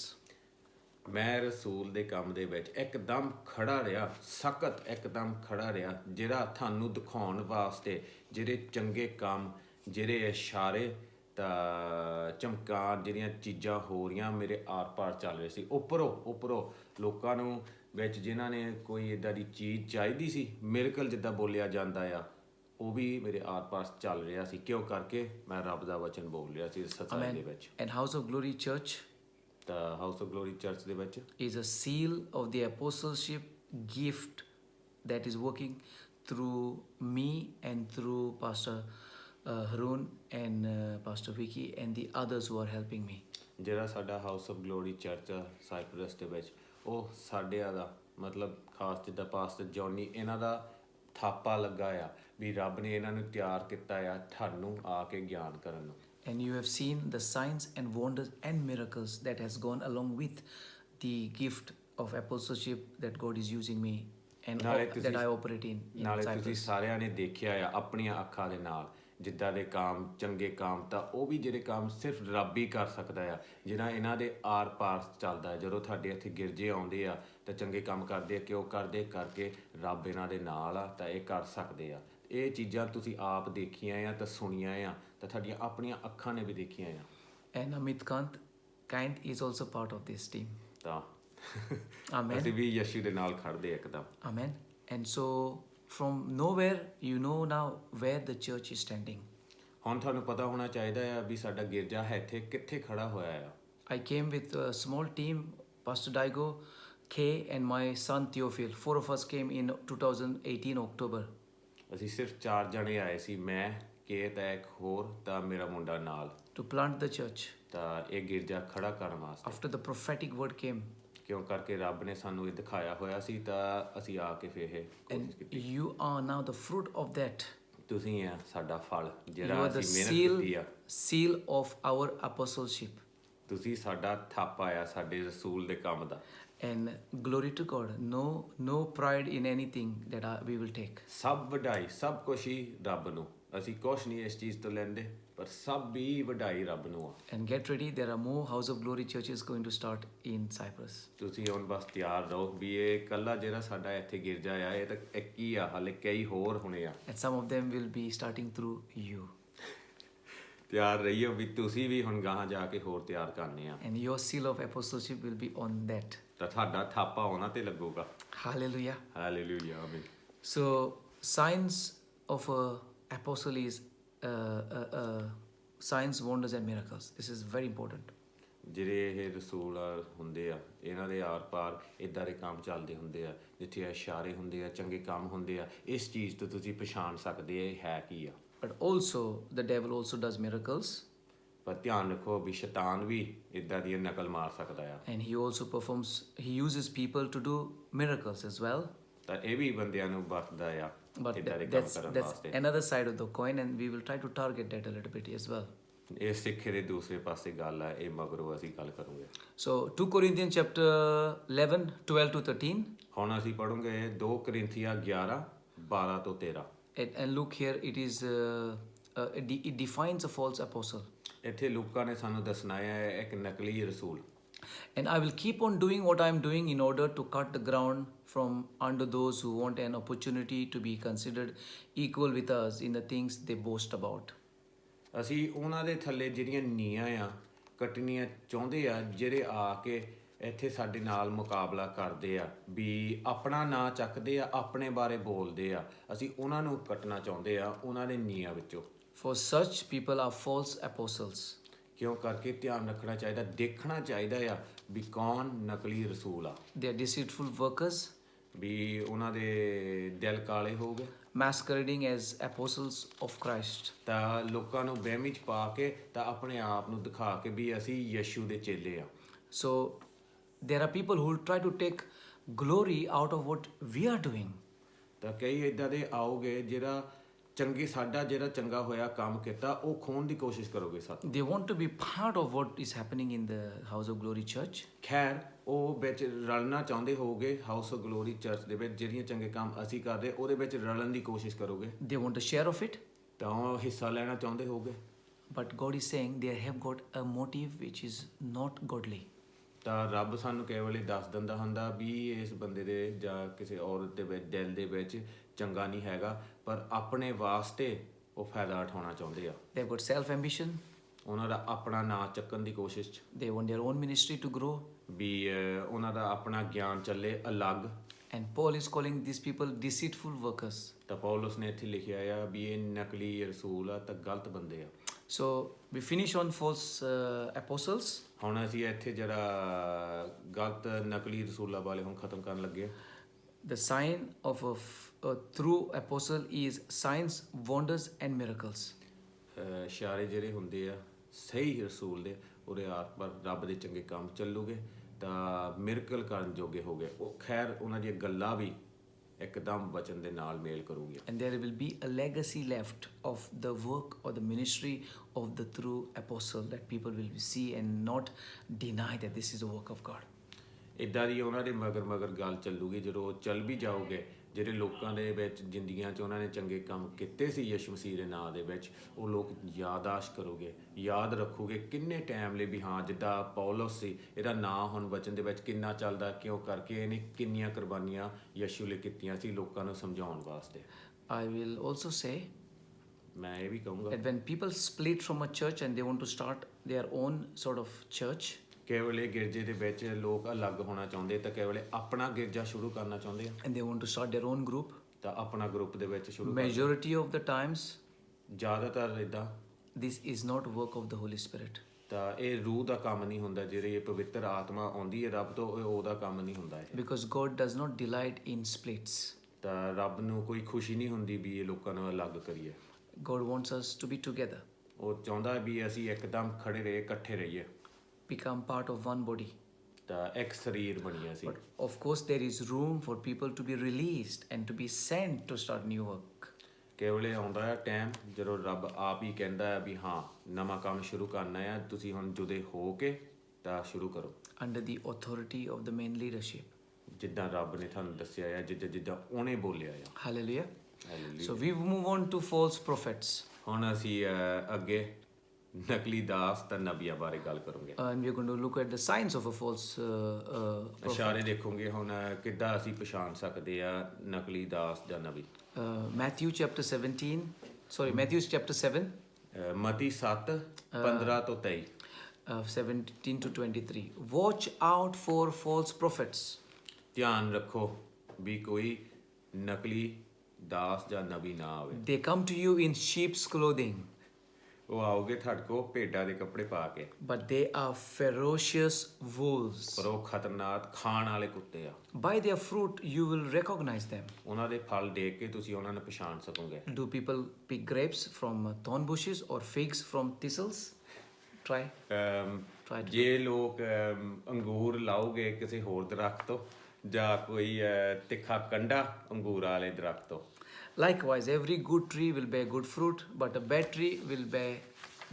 ਮੈਂ ਰਸੂਲ ਦੇ ਕੰਮ ਦੇ ਵਿੱਚ ਇੱਕਦਮ ਖੜਾ ਰਿਹਾ ਸਖਤ ਇੱਕਦਮ ਖੜਾ ਰਿਹਾ ਜਿਹੜਾ ਤੁਹਾਨੂੰ ਦਿਖਾਉਣ ਵਾਸਤੇ ਜਿਹੜੇ ਚੰਗੇ ਕੰਮ ਜਿਹੜੇ ਇਸ਼ਾਰੇ ਤਾਂ ਚਮਕਾਰ ਜਿਹੜੀਆਂ ਚੀਜ਼ਾਂ ਹੋ ਰਹੀਆਂ ਮੇਰੇ ਆਰ-ਪਾਰ ਚੱਲ ਰਹੇ ਸੀ ਉੱਪਰੋਂ ਲੋਕਾਂ ਨੂੰ ਵਿੱਚ ਜਿਨ੍ਹਾਂ ਨੇ ਕੋਈ ਇੱਦਾਂ ਦੀ ਚੀਜ਼ ਚਾਹੀਦੀ ਸੀ ਮਿਰਕਲ ਜਿੱਦਾਂ ਬੋਲਿਆ ਜਾਂਦਾ ਆ ਉਹ ਵੀ ਮੇਰੇ ਆਰ-ਪਾਰ ਚੱਲ ਰਿਹਾ ਸੀ ਕਿਉਂ ਕਰਕੇ ਮੈਂ ਰੱਬ ਦਾ ਵਚਨ ਬੋਲ ਰਿਹਾ ਸੀ ਸੱਚਾਈ ਦੇ ਵਿੱਚ And House of Glory Church ਤਾਂ ਹਾਊਸ ਆਫ ਗਲੋਰੀ ਚਰਚ ਦੇ ਵਿੱਚ is a seal of the apostleship gift that is working through me and through Pastor Harun and Pastor Vicky and the others who are helping me. ਜਿਹੜਾ ਸਾਡਾ house of glory church cypress ਦੇ ਵਿੱਚ ਉਹ ਸਾਡਿਆਂ ਦਾ ਮਤਲਬ ਖਾਸ ਜਿੱਦਾਂ pastor Johnny ਇਹਨਾਂ ਦਾ ਥਾਪਾ ਲੱਗਾ ਆ ਵੀ ਰੱਬ ਨੇ ਇਹਨਾਂ ਨੂੰ ਤਿਆਰ ਕੀਤਾ ਆ ਤੁਹਾਨੂੰ ਆ ਕੇ ਗਿਆਨ ਕਰਨ ਨੂੰ And you have seen the signs and wonders and miracles that has gone along with the gift of apostleship that God is using me and that I operate in ਨਾਲੇ ਤੁਸੀਂ Cyprus. ਸਾਰਿਆਂ ਨੇ ਦੇਖਿਆ ਆ ਆਪਣੀਆਂ ਅੱਖਾਂ ਦੇ ਨਾਲ ਜਿੱਦਾਂ ਦੇ ਕੰਮ ਚੰਗੇ ਕੰਮ ਤਾਂ ਉਹ ਵੀ ਜਿਹੜੇ ਕੰਮ ਸਿਰਫ ਰੱਬ ਹੀ ਕਰ ਸਕਦਾ ਆ ਜਿਹੜਾ ਇਹਨਾਂ ਦੇ ਆਰ-ਪਾਰ ਚੱਲਦਾ ਹੈ ਜਦੋਂ ਤੁਹਾਡੇ ਇੱਥੇ ਗਿਰਜੇ ਆਉਂਦੇ ਆ ਤਾਂ ਚੰਗੇ ਕੰਮ ਕਰਦੇ ਆ ਕਿਉਂ ਕਰਦੇ ਕਰਕੇ ਰੱਬ ਇਹਨਾਂ ਦੇ ਨਾਲ ਆ ਤਾਂ ਇਹ ਕਰ ਸਕਦੇ ਆ ਇਹ ਚੀਜ਼ਾਂ ਤੁਸੀਂ ਆਪ ਦੇਖੀਆਂ ਆ ਤਾਂ ਸੁਣੀਆਂ ਆ ਤਾਂ ਤੁਹਾਡੀਆਂ ਆਪਣੀਆਂ ਅੱਖਾਂ ਨੇ ਵੀ ਦੇਖੀਆਂ ਆ And Amit Kant is also part of this team. ਤਾਂ Amen. ਅਸੀਂ ਵੀ ਯਸ਼ੂ ਦੇ ਨਾਲ ਖੜਦੇ ਆ ਇੱਕਦਮ Amen. And so from nowhere you know now where the church is standing. ਹੁਣ ਤੁਹਾਨੂੰ ਪਤਾ ਹੋਣਾ ਚਾਹੀਦਾ ਆ ਵੀ ਸਾਡਾ ਗਿਰਜਾ ਹੈ ਇੱਥੇ ਕਿੱਥੇ ਖੜਾ ਹੋਇਆ ਆ I came with a small team, Pastor Daigo, Kay and my son Theophil. 4 of us came in 2018 October. ਅਸੀਂ ਸਿਰਫ 4 ਜਣੇ ਆਏ ਸੀ ਮੈਂ ਕੇਤ ਇੱਕ ਹੋਰ ਤਾਂ ਮੇਰਾ ਮੁੰਡਾ ਨਾਲ To plant the church. ਤਾਂ ਇਹ ਗਿਰਜਾ ਖੜਾ ਕਰਨ ਵਾਸਤੇ After the prophetic word came, ਕਿਉਂ ਕਰਕੇ ਰੱਬ ਨੇ ਸਾਨੂੰ ਇਹ ਦਿਖਾਇਆ ਹੋਇਆ ਸੀ ਤਾਂ ਅਸੀਂ ਆ ਕੇ ਫਿਰ ਇਹ ਕੋਸ਼ਿਸ਼ and ਕੀਤੀ you are now the fruit of that. ਤੁਸੀਂ ਆ ਸਾਡਾ ਫਲ You ਜਿਹੜਾ are the ਅਸੀਂ ਮਿਹਨਤ ਕੀਤੀ ਆ seal of our apostleship. ਤੁਸੀਂ ਸਾਡਾ ਥਾਪਾ ਆ ਸਾਡੇ ਰਸੂਲ ਦੇ ਕੰਮ ਦਾ And glory to God. No pride in anything that we will take. ਸਭ ਵਡਾਈ ਸਭ ਕੁਛ ਹੀ ਰੱਬ ਨੂੰ ਅਸੀਂ ਕੁਛ ਨਹੀਂ ਇਸ ਚੀਜ਼ ਤੋਂ ਲੈਂਦੇ ਪਰ ਸਭ ਹੀ ਵਡਾਈ ਰੱਬ ਨੂੰ ਆ And get ready, there are more House of Glory churches going to start in Cyprus. ਤੁਸੀਂ ਹੁਣ ਬਸ ਤਿਆਰ ਰਹੋ ਵੀ ਇਹ ਇਕੱਲਾ ਜਿਹੜਾ ਸਾਡਾ ਇੱਥੇ ਗਿਰਜਾ ਆ ਇਹ ਤਾਂ ਇੱਕ ਹੀ ਆ ਹਾਲੇ ਕਈ ਹੋਰ ਹੋਣੇ ਆ And some of them will be starting through you. ਤਿਆਰ ਰਹੀਓ ਵੀ ਤੁਸੀਂ ਵੀ ਹੁਣ ਗਾਹਾਂ ਜਾ ਕੇ ਹੋਰ ਤਿਆਰ ਕਰਨੇ ਆ And your seal of apostleship will be on that. ਤਾਂ ਤੁਹਾਡਾ ਥਾਪਾ ਉਹਨਾਂ ਤੇ ਲੱਗੂਗਾ Hallelujah. ਹਾਲੇਲੂਇਆ ਆਮੀਨ So, signs of a apostle is signs, wonders, and miracles. This is very important. ਜਿਹੜੇ ਇਹ ਰਸੂਲ ਹੁੰਦੇ ਆ ਇਹਨਾਂ ਦੇ ਆਰ ਪਾਰ ਇਦਾਂ ਦੇ ਕੰਮ ਚੱਲਦੇ ਹੁੰਦੇ ਆ ਜਿੱਥੇ ਇਸ਼ਾਰੇ ਹੁੰਦੇ ਆ ਚੰਗੇ ਕੰਮ ਹੁੰਦੇ ਆ ਇਸ ਚੀਜ਼ ਤੋਂ ਤੁਸੀਂ ਪਛਾਣ ਸਕਦੇ ਆ ਇਹ ਹੈ ਕੀ ਆ But also, the devil also does miracles, ਪਰ ਧਿਆਨ ਰੱਖੋ ਵੀ ਸ਼ੈਤਾਨ ਵੀ ਇਦਾਂ ਦੀ ਨਕਲ ਮਾਰ ਸਕਦਾ ਆ and he also performs, he uses people to do miracles as well. ਤਾਂ ਇਹ ਵੀ ਬੰਦਿਆਂ ਨੂੰ ਵਰਤਦਾ ਆ But ਇਦਾਂ ਦੇ ਕੰਮ that's, ਕਰਨ that's ਵਾਸਤੇ another side of the coin, and we will try to target that a little bit as well. ਇਹ ਸਿੱਖੇ ਦੇ ਦੂਸਰੇ ਪਾਸੇ ਗੱਲ ਆ ਇਹ ਮਗਰੋਂ ਅਸੀਂ ਗੱਲ ਕਰੂਗੇ So, 2 Corinthians chapter 11, 12 to 13. ਹੁਣ ਅਸੀਂ ਪੜ੍ਹਾਂਗੇ 2 Corinthians 11 12 ਤੋਂ 13 And look here, it is it defines a false apostle. ਇੱਥੇ ਲੂਕਾ ਨੇ ਸਾਨੂੰ ਦੱਸਣਾ ਹੈ ਇੱਕ ਨਕਲੀ ਰਸੂਲ And I will keep on doing what I am doing in order to cut the ground from under those who want an opportunity to be considered equal with us in the things they boast about. ਅਸੀਂ ਉਹਨਾਂ ਦੇ ਥੱਲੇ ਜਿਹੜੀਆਂ ਨੀਆਂ ਆ ਕੱਟਣੀਆਂ ਚਾਹੁੰਦੇ ਆ ਜਿਹੜੇ ਆ ਕੇ ਇੱਥੇ ਸਾਡੇ ਨਾਲ ਮੁਕਾਬਲਾ ਕਰਦੇ ਆ ਵੀ ਆਪਣਾ ਨਾਂ ਚੱਕਦੇ ਆ ਆਪਣੇ ਬਾਰੇ ਬੋਲਦੇ ਆ ਅਸੀਂ ਉਹਨਾਂ ਨੂੰ ਕੱਟਣਾ ਚਾਹੁੰਦੇ ਆ ਉਹਨਾਂ ਦੇ ਨੀਆਂ ਵਿੱਚੋਂ For such people are false apostles. ਕਿਉਂ ਕਰਕੇ ਧਿਆਨ ਰੱਖਣਾ ਚਾਹੀਦਾ ਦੇਖਣਾ ਚਾਹੀਦਾ ਆ ਵੀ ਕੌਣ ਨਕਲੀ ਰਸੂਲ ਆ They are deceitful workers, ਵੀ ਉਹਨਾਂ ਦੇ ਦਿਲ ਕਾਲੇ ਹੋ ਗਏ masquerading as apostles of Christ. ਤਾਂ ਲੋਕਾਂ ਨੂੰ ਵਹਿਮੀ ਚ ਪਾ ਕੇ ਤਾਂ ਆਪਣੇ ਆਪ ਨੂੰ ਦਿਖਾ ਕੇ ਵੀ ਅਸੀਂ ਯਿਸੂ ਦੇ ਚੇਲੇ ਆ So there are people who will try to take glory out of what we are doing. ਤਾਂ ਕਈ ਇਦਾਂ ਦੇ ਆਓਗੇ ਜਿਹੜਾ ਸਾਡਾ ਜਿਹੜਾ ਚੰਗਾ ਹੋਇਆ ਕੰਮ ਕੀਤਾ ਉਹ ਖੋਣ ਦੀ ਕੋਸ਼ਿਸ਼ ਕਰੋਗੇ ਸਾਥ They want to be part of what is happening in the House of Glory Church. ਖੈਰ ਉਹ ਵਿੱਚ ਰਲਣਾ ਚਾਹੁੰਦੇ ਹੋਗੇ ਹਾਊਸ ਆਫ ਗਲੋਰੀ ਚਰਚ ਦੇ ਵਿੱਚ ਜਿਹੜੀਆਂ ਚੰਗੇ ਕੰਮ ਅਸੀਂ ਕਰਦੇ ਉਹਦੇ ਵਿੱਚ ਰਲਣ ਦੀ ਕੋਸ਼ਿਸ਼ ਕਰੋਗੇ They want a share of it. ਤਾਂ ਉਹ ਹਿੱਸਾ ਲੈਣਾ ਚਾਹੁੰਦੇ ਹੋਗੇ But God is saying they have got a motive which is not godly. ਤਾਂ ਰੱਬ ਸਾਨੂੰ ਕੇਵਲ ਇਹ ਦੱਸ ਦਿੰਦਾ ਹੁੰਦਾ ਵੀ ਇਸ ਬੰਦੇ ਦੇ ਜਾਂ ਕਿਸੇ ਔਰਤ ਦੇ ਵਿੱਚ ਦਿਲ ਦੇ ਵਿੱਚ ਚੰਗਾ ਨਹੀਂ ਹੈਗਾ ਪਰ ਆਪਣੇ ਵਾਸਤੇ ਉਹ ਫਾਇਦਾ ਉਠਾਉਣਾ ਚਾਹੁੰਦੇ ਆ They've got self-ambition. ਉਹਨਾਂ ਦਾ ਆਪਣਾ ਨਾਂ ਚੱਕਣ ਦੀ ਕੋਸ਼ਿਸ਼ 'ਚ They want their own ministry to grow. ਵੀ ਉਹਨਾਂ ਦਾ ਆਪਣਾ ਗਿਆਨ ਚੱਲੇ ਅਲੱਗ And Paul is calling these people deceitful workers. ਤਾਂ ਪੌਲਸ ਨੇ ਇੱਥੇ ਲਿਖਿਆ ਆ ਵੀ ਇਹ ਨਕਲੀ ਰਸੂਲ ਆ ਤਾਂ ਗਲਤ ਬੰਦੇ ਆ So we finish on false apostles. ਹੁਣ ਅਸੀਂ ਇੱਥੇ ਜਿਹੜਾ ਗਲਤ ਨਕਲੀ ਰਸੂਲਾਂ ਵਾਲੇ ਹੁਣ ਖਤਮ ਕਰਨ ਲੱਗੇ The sign of a true apostle is signs, wonders, and miracles. ਇਸ਼ਾਰੇ ਜਿਹੜੇ ਹੁੰਦੇ ਆ ਸਹੀ ਰਸੂਲ ਦੇ ਉਹਦੇ ਆਰ ਪਰ ਰੱਬ ਦੇ ਚੰਗੇ ਕੰਮ ਚੱਲੂਗੇ ਤਾਂ ਮਿਰਕਲ ਕਰਨ ਜੋਗੇ ਹੋ ਗਏ ਉਹ ਖੈਰ ਉਹਨਾਂ ਦੀਆਂ ਗੱਲਾਂ ਵੀ ਇੱਕਦਮ ਵਚਨ ਦੇ ਨਾਲ ਮੇਲ ਕਰੂਗੀਆਂ And there will be a legacy left of the work or the ministry of the true apostle that people will see and not deny that this is a work of God. ਇੱਦਾਂ ਦੀ ਉਹਨਾਂ ਦੇ ਮਗਰ ਗੱਲ ਚੱਲੂਗੀ ਜਦੋਂ ਉਹ ਚੱਲ ਵੀ ਜਾਓਗੇ ਜਿਹੜੇ ਲੋਕਾਂ ਦੇ ਵਿੱਚ ਜ਼ਿੰਦਗੀਆਂ 'ਚ ਉਹਨਾਂ ਨੇ ਚੰਗੇ ਕੰਮ ਕੀਤੇ ਸੀ ਯਿਸੂ ਮਸੀਹ ਦੇ ਨਾਂ ਦੇ ਵਿੱਚ ਉਹ ਲੋਕ ਯਾਦਾਸ਼ਤ ਕਰੋਗੇ ਯਾਦ ਰੱਖੋਗੇ ਕਿੰਨੇ ਟਾਈਮ ਲਈ ਵੀ ਹਾਂ ਜਿੱਦਾਂ ਪੌਲਸ ਸੀ ਇਹਦਾ ਨਾਂ ਹੁਣ ਵਚਨ ਦੇ ਵਿੱਚ ਕਿੰਨਾ ਚੱਲਦਾ ਕਿਉਂ ਕਰਕੇ ਇਹਨੇ ਕਿੰਨੀਆਂ ਕੁਰਬਾਨੀਆਂ ਯਿਸੂ ਲਈ ਕੀਤੀਆਂ ਸੀ ਲੋਕਾਂ ਨੂੰ ਸਮਝਾਉਣ ਵਾਸਤੇ I will also say ਮੈਂ ਇਹ ਵੀ ਕਹੂੰਗਾ that when people split from a church and they want to start their own sort of church, ਕੇਵਲ ਇਹ ਗਿਰਜੇ ਦੇ ਵਿੱਚ ਲੋਕ ਅਲੱਗ ਹੋਣਾ ਚਾਹੁੰਦੇ ਤਾਂ ਕੇਵਲ ਆਪਣਾ ਗਿਰਜਾ ਸ਼ੁਰੂ ਕਰਨਾ ਚਾਹੁੰਦੇ ਆ and they want to start their own group, ਤਾਂ ਆਪਣਾ ਗਰੁੱਪ ਦੇ ਵਿੱਚ ਸ਼ੁਰੂ majority of the times ਜ਼ਿਆਦਾਤਰ ਇਦਾਂ this is not work of the Holy Spirit. ਤਾਂ ਇਹ ਰੂਹ ਦਾ ਕੰਮ ਨਹੀਂ ਹੁੰਦਾ ਜਿਹੜੀ ਇਹ ਪਵਿੱਤਰ ਆਤਮਾ ਆਉਂਦੀ ਹੈ ਰੱਬ ਤੋਂ ਉਹਦਾ ਕੰਮ ਨਹੀਂ ਹੁੰਦਾ ਇਹ Because God does not delight in splits. ਤਾਂ ਰੱਬ ਨੂੰ ਕੋਈ ਖੁਸ਼ੀ ਨਹੀਂ ਹੁੰਦੀ ਵੀ ਇਹ ਲੋਕਾਂ ਨੂੰ ਅਲੱਗ ਕਰੀਏ God wants us to be together, ਉਹ ਚਾਹੁੰਦਾ ਵੀ ਅਸੀਂ ਇੱਕਦਮ ਖੜੇ ਰਹੀਏ ਇਕੱਠੇ ਰਹੀਏ become part of one body. ਤਾਂ ਇੱਕ ਸਰੀਰ ਬਣੀਏ ਅਸੀਂ But of course, there is room for people to be released and to be sent to start new work. ਕੇਵਲ ਇਹ ਆਉਂਦਾ ਹੈ ਟਾਈਮ ਜਦੋਂ ਰੱਬ ਆਪ ਹੀ ਕਹਿੰਦਾ ਹੈ ਵੀ ਹਾਂ ਨਵਾਂ ਕੰਮ ਸ਼ੁਰੂ ਕਰਨਾ ਹੈ ਤੁਸੀਂ ਹੁਣ ਜੁਦੇ ਹੋ ਕੇ ਤਾਂ ਸ਼ੁਰੂ ਕਰੋ Under the authority of the main leadership. ਜਿੱਦਾਂ ਰੱਬ ਨੇ ਤੁਹਾਨੂੰ ਦੱਸਿਆ ਹੈ ਜਿੱਦਾਂ ਉਹਨੇ ਬੋਲਿਆ ਆ Hallelujah. Hallelujah. So we move on to false prophets. ਹੁਣ ਅਸੀਂ ਅੱਗੇ ਨਕਲੀ ਦਾਸ ਤਾਂ ਨਬੀਆਂ ਬਾਰੇ ਗੱਲ ਕਰਾਂਗੇ And we're going to look at the signs of a false prophet. ਇਸ਼ਾਰੇ ਦੇਖੋਗੇ ਹੁਣ ਕਿੱਦਾਂ ਅਸੀਂ ਪਛਾਣ ਸਕਦੇ ਆ ਨਕਲੀ ਦਾਸ ਜਾਂ ਨਬੀ Matthew chapter 7. ਮਤੀ 7 15 ਤੋਂ 23 17 to 23. Watch out for false prophets. ਧਿਆਨ ਰੱਖੋ ਵੀ ਕੋਈ ਨਕਲੀ ਦਾਸ ਜਾਂ ਨਬੀ ਨਾ ਆਵੇ। They come to you in sheep's clothing, ਉਹ ਆਉਗੇ ਤੁਹਾਡੇ ਕੋਲ ਭੇਡਾਂ ਦੇ ਕੱਪੜੇ ਪਾ ਕੇ, but they are ferocious wolves. ਪਰ ਉਹ ਖਤਰਨਾਕ ਖਾਣ ਵਾਲੇ ਕੁੱਤੇ ਆ। By their fruit you will recognize them. ਉਹਨਾਂ ਦੇ ਫਲ ਦੇਖ ਕੇ ਤੁਸੀਂ ਉਹਨਾਂ ਨੂੰ ਪਛਾਣ ਸਕੋਗੇ। Do people pick grapes from thorn bushes or figs from thistles? Try. Try to. ਜੇ ਲੋਕ ਅੰਗੂਰ ਲਾਓਗੇ ਕਿਸੇ ਹੋਰ ਦਰਖਤ ਤੋਂ ਜਾਂ ਕੋਈ ਤਿੱਖਾ ਕੰਡਾ ਅੰਗੂਰ ਵਾਲੇ ਦਰਖਤ ਤੋਂ। Likewise, every good tree will bear good fruit, but a bad tree will bear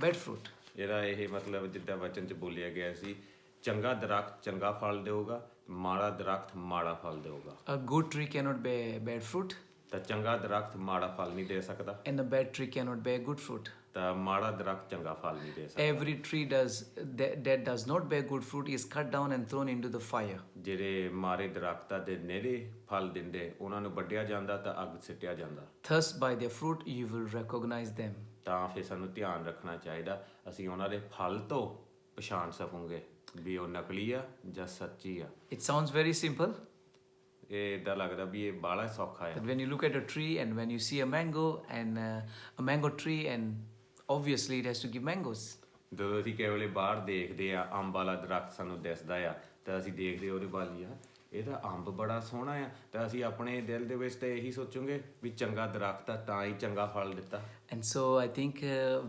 bad fruit. ਇਹਦਾ ਇਹ ਮਤਲਬ ਜਿੱਦਾਂ ਵਚਨ 'ਚ ਬੋਲਿਆ ਗਿਆ ਸੀ, ਚੰਗਾ ਦਰਖਤ ਚੰਗਾ ਫਲ ਦੇਊਗਾ, ਮਾੜਾ ਦਰਖਤ ਮਾੜਾ ਫਲ ਦੇਊਗਾ। A good tree cannot bear bad fruit, ਤਾਂ ਚੰਗਾ ਦਰਖਤ ਮਾੜਾ ਫਲ ਨਹੀਂ ਦੇ ਸਕਦਾ, and a bad tree cannot bear good fruit. ਤਾਂ ਮਾੜਾ ਦਰਖਤ ਚੰਗਾ ਫਲ ਨਹੀਂ ਦੇ ਸਕਦਾ। Every tree that does not bear good fruit is cut down and thrown into the fire. ਜਿਹੜੇ ਮਾਰੇ ਦਰਖਤਾਂ ਦੇ ਨੇੜੇ ਫਲ ਦਿੰਦੇ ਉਹਨਾਂ ਨੂੰ ਵੱਢਿਆ ਜਾਂਦਾ ਤਾਂ ਅੱਗ ਸਿੱਟਿਆ ਜਾਂਦਾ। Thus, by their fruit you will recognize them. ਤਾਂ ਫਿਰ ਸਾਨੂੰ ਧਿਆਨ ਰੱਖਣਾ ਚਾਹੀਦਾ, ਅਸੀਂ ਉਹਨਾਂ ਦੇ ਫਲ ਤੋਂ ਪਛਾਣ ਸਕੂਗੇ ਵੀ ਉਹ ਨਕਲੀ ਆ ਜਾਂ ਸੱਚੀ ਆ। It sounds very simple, ਇਹ ਇੱਦਾਂ ਲੱਗਦਾ ਵੀ ਇਹ ਬਾਹਲਾ ਸੌਖਾ ਆ। but when you look at a tree and when you see a mango and a mango tree, and obviously it has to give mangoes. ਜਦੋਂ ਅਸੀਂ ਕੇਵਲ ਬਾਹਰ ਦੇਖਦੇ ਆ ਅੰਬ ਵਾਲਾ ਦਰਖਤ ਸਾਨੂੰ ਦਿਸਦਾ ਆ ਤਾਂ ਅਸੀਂ ਦੇਖਦੇ ਉਹਦੇ ਵੱਲ ਹੀ ਆ, ਇਹਦਾ ਅੰਬ ਬੜਾ ਸੋਹਣਾ ਆ, ਤਾਂ ਅਸੀਂ ਆਪਣੇ ਦਿਲ ਦੇ ਵਿੱਚ ਤਾਂ ਇਹੀ ਸੋਚੂਗੇ ਵੀ ਚੰਗਾ ਦਰਖਤ ਆ ਤਾਂ ਹੀ ਚੰਗਾ ਫਲ ਦਿੱਤਾ। And so I think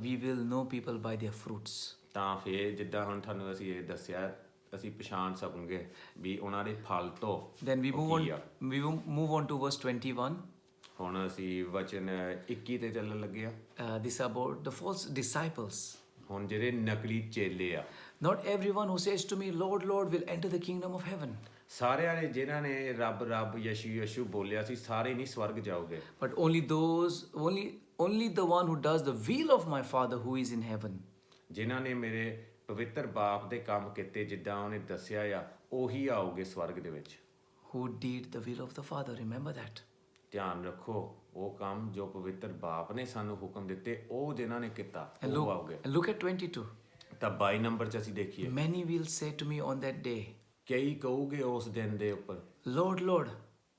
we will know people by their fruits. ਤਾਂ ਫਿਰ ਜਿੱਦਾਂ ਹੁਣ ਤੁਹਾਨੂੰ ਅਸੀਂ ਇਹ ਦੱਸਿਆ ਅਸੀਂ ਪਛਾਣ ਸਕੂਗੇ ਵੀ ਉਹਨਾਂ ਦੇ ਫਲ ਤੋਂ। Then we ਉਹ move on. ਕੀ ਆ। We move on to verse 21. ਹੁਣ ਅਸੀਂ ਵਚਨ 21 ਤੇ ਚੱਲਣ ਲੱਗੇ ਆ। This is about the false disciples. ਹੁਣ ਜਿਹੜੇ ਨਕਲੀ ਚੇਲੇ ਆ, Not everyone who says to me, Lord, Lord, will enter the kingdom of heaven, ਸਾਰਿਆਂ ਨੇ ਜਿਨ੍ਹਾਂ ਨੇ ਰੱਬ ਰੱਬ ਯਸ਼ੂ ਯਸ਼ੂ ਬੋਲਿਆ ਸੀ ਸਾਰੇ ਨਹੀਂ ਸਵਰਗ ਜਾਓਗੇ, but only the one who does the will of my Father who is in heaven. ਜਿਨ੍ਹਾਂ ਨੇ ਮੇਰੇ ਪਵਿੱਤਰ ਬਾਪ ਦੇ ਕੰਮ ਕੀਤੇ ਜਿੱਦਾਂ ਉਹਨੇ ਦੱਸਿਆ ਆ ਉਹੀ ਆਓਗੇ ਸਵਰਗ ਦੇ ਵਿੱਚ। Who did the will of the Father? Remember that. ਧਿਆਨ ਰੱਖੋ ਉਹ ਕੰਮ ਜੋ ਪਵਿੱਤਰ ਬਾਪ ਨੇ ਸਾਨੂੰ ਹੁਕਮ ਦਿੱਤੇ ਉਹ ਜਿਨ੍ਹਾਂ ਨੇ ਕੀਤਾ And ਉਹ ਆਓਗੇ। look at 22. ਤਾਂ 22 ਨੰਬਰ 'ਚ ਅਸੀਂ ਦੇਖੀਏ, Many will say to me on that day, ਕਈ ਕਹੂਗੇ ਉਸ ਦਿਨ ਦੇ ਉੱਪਰ, Lord, Lord,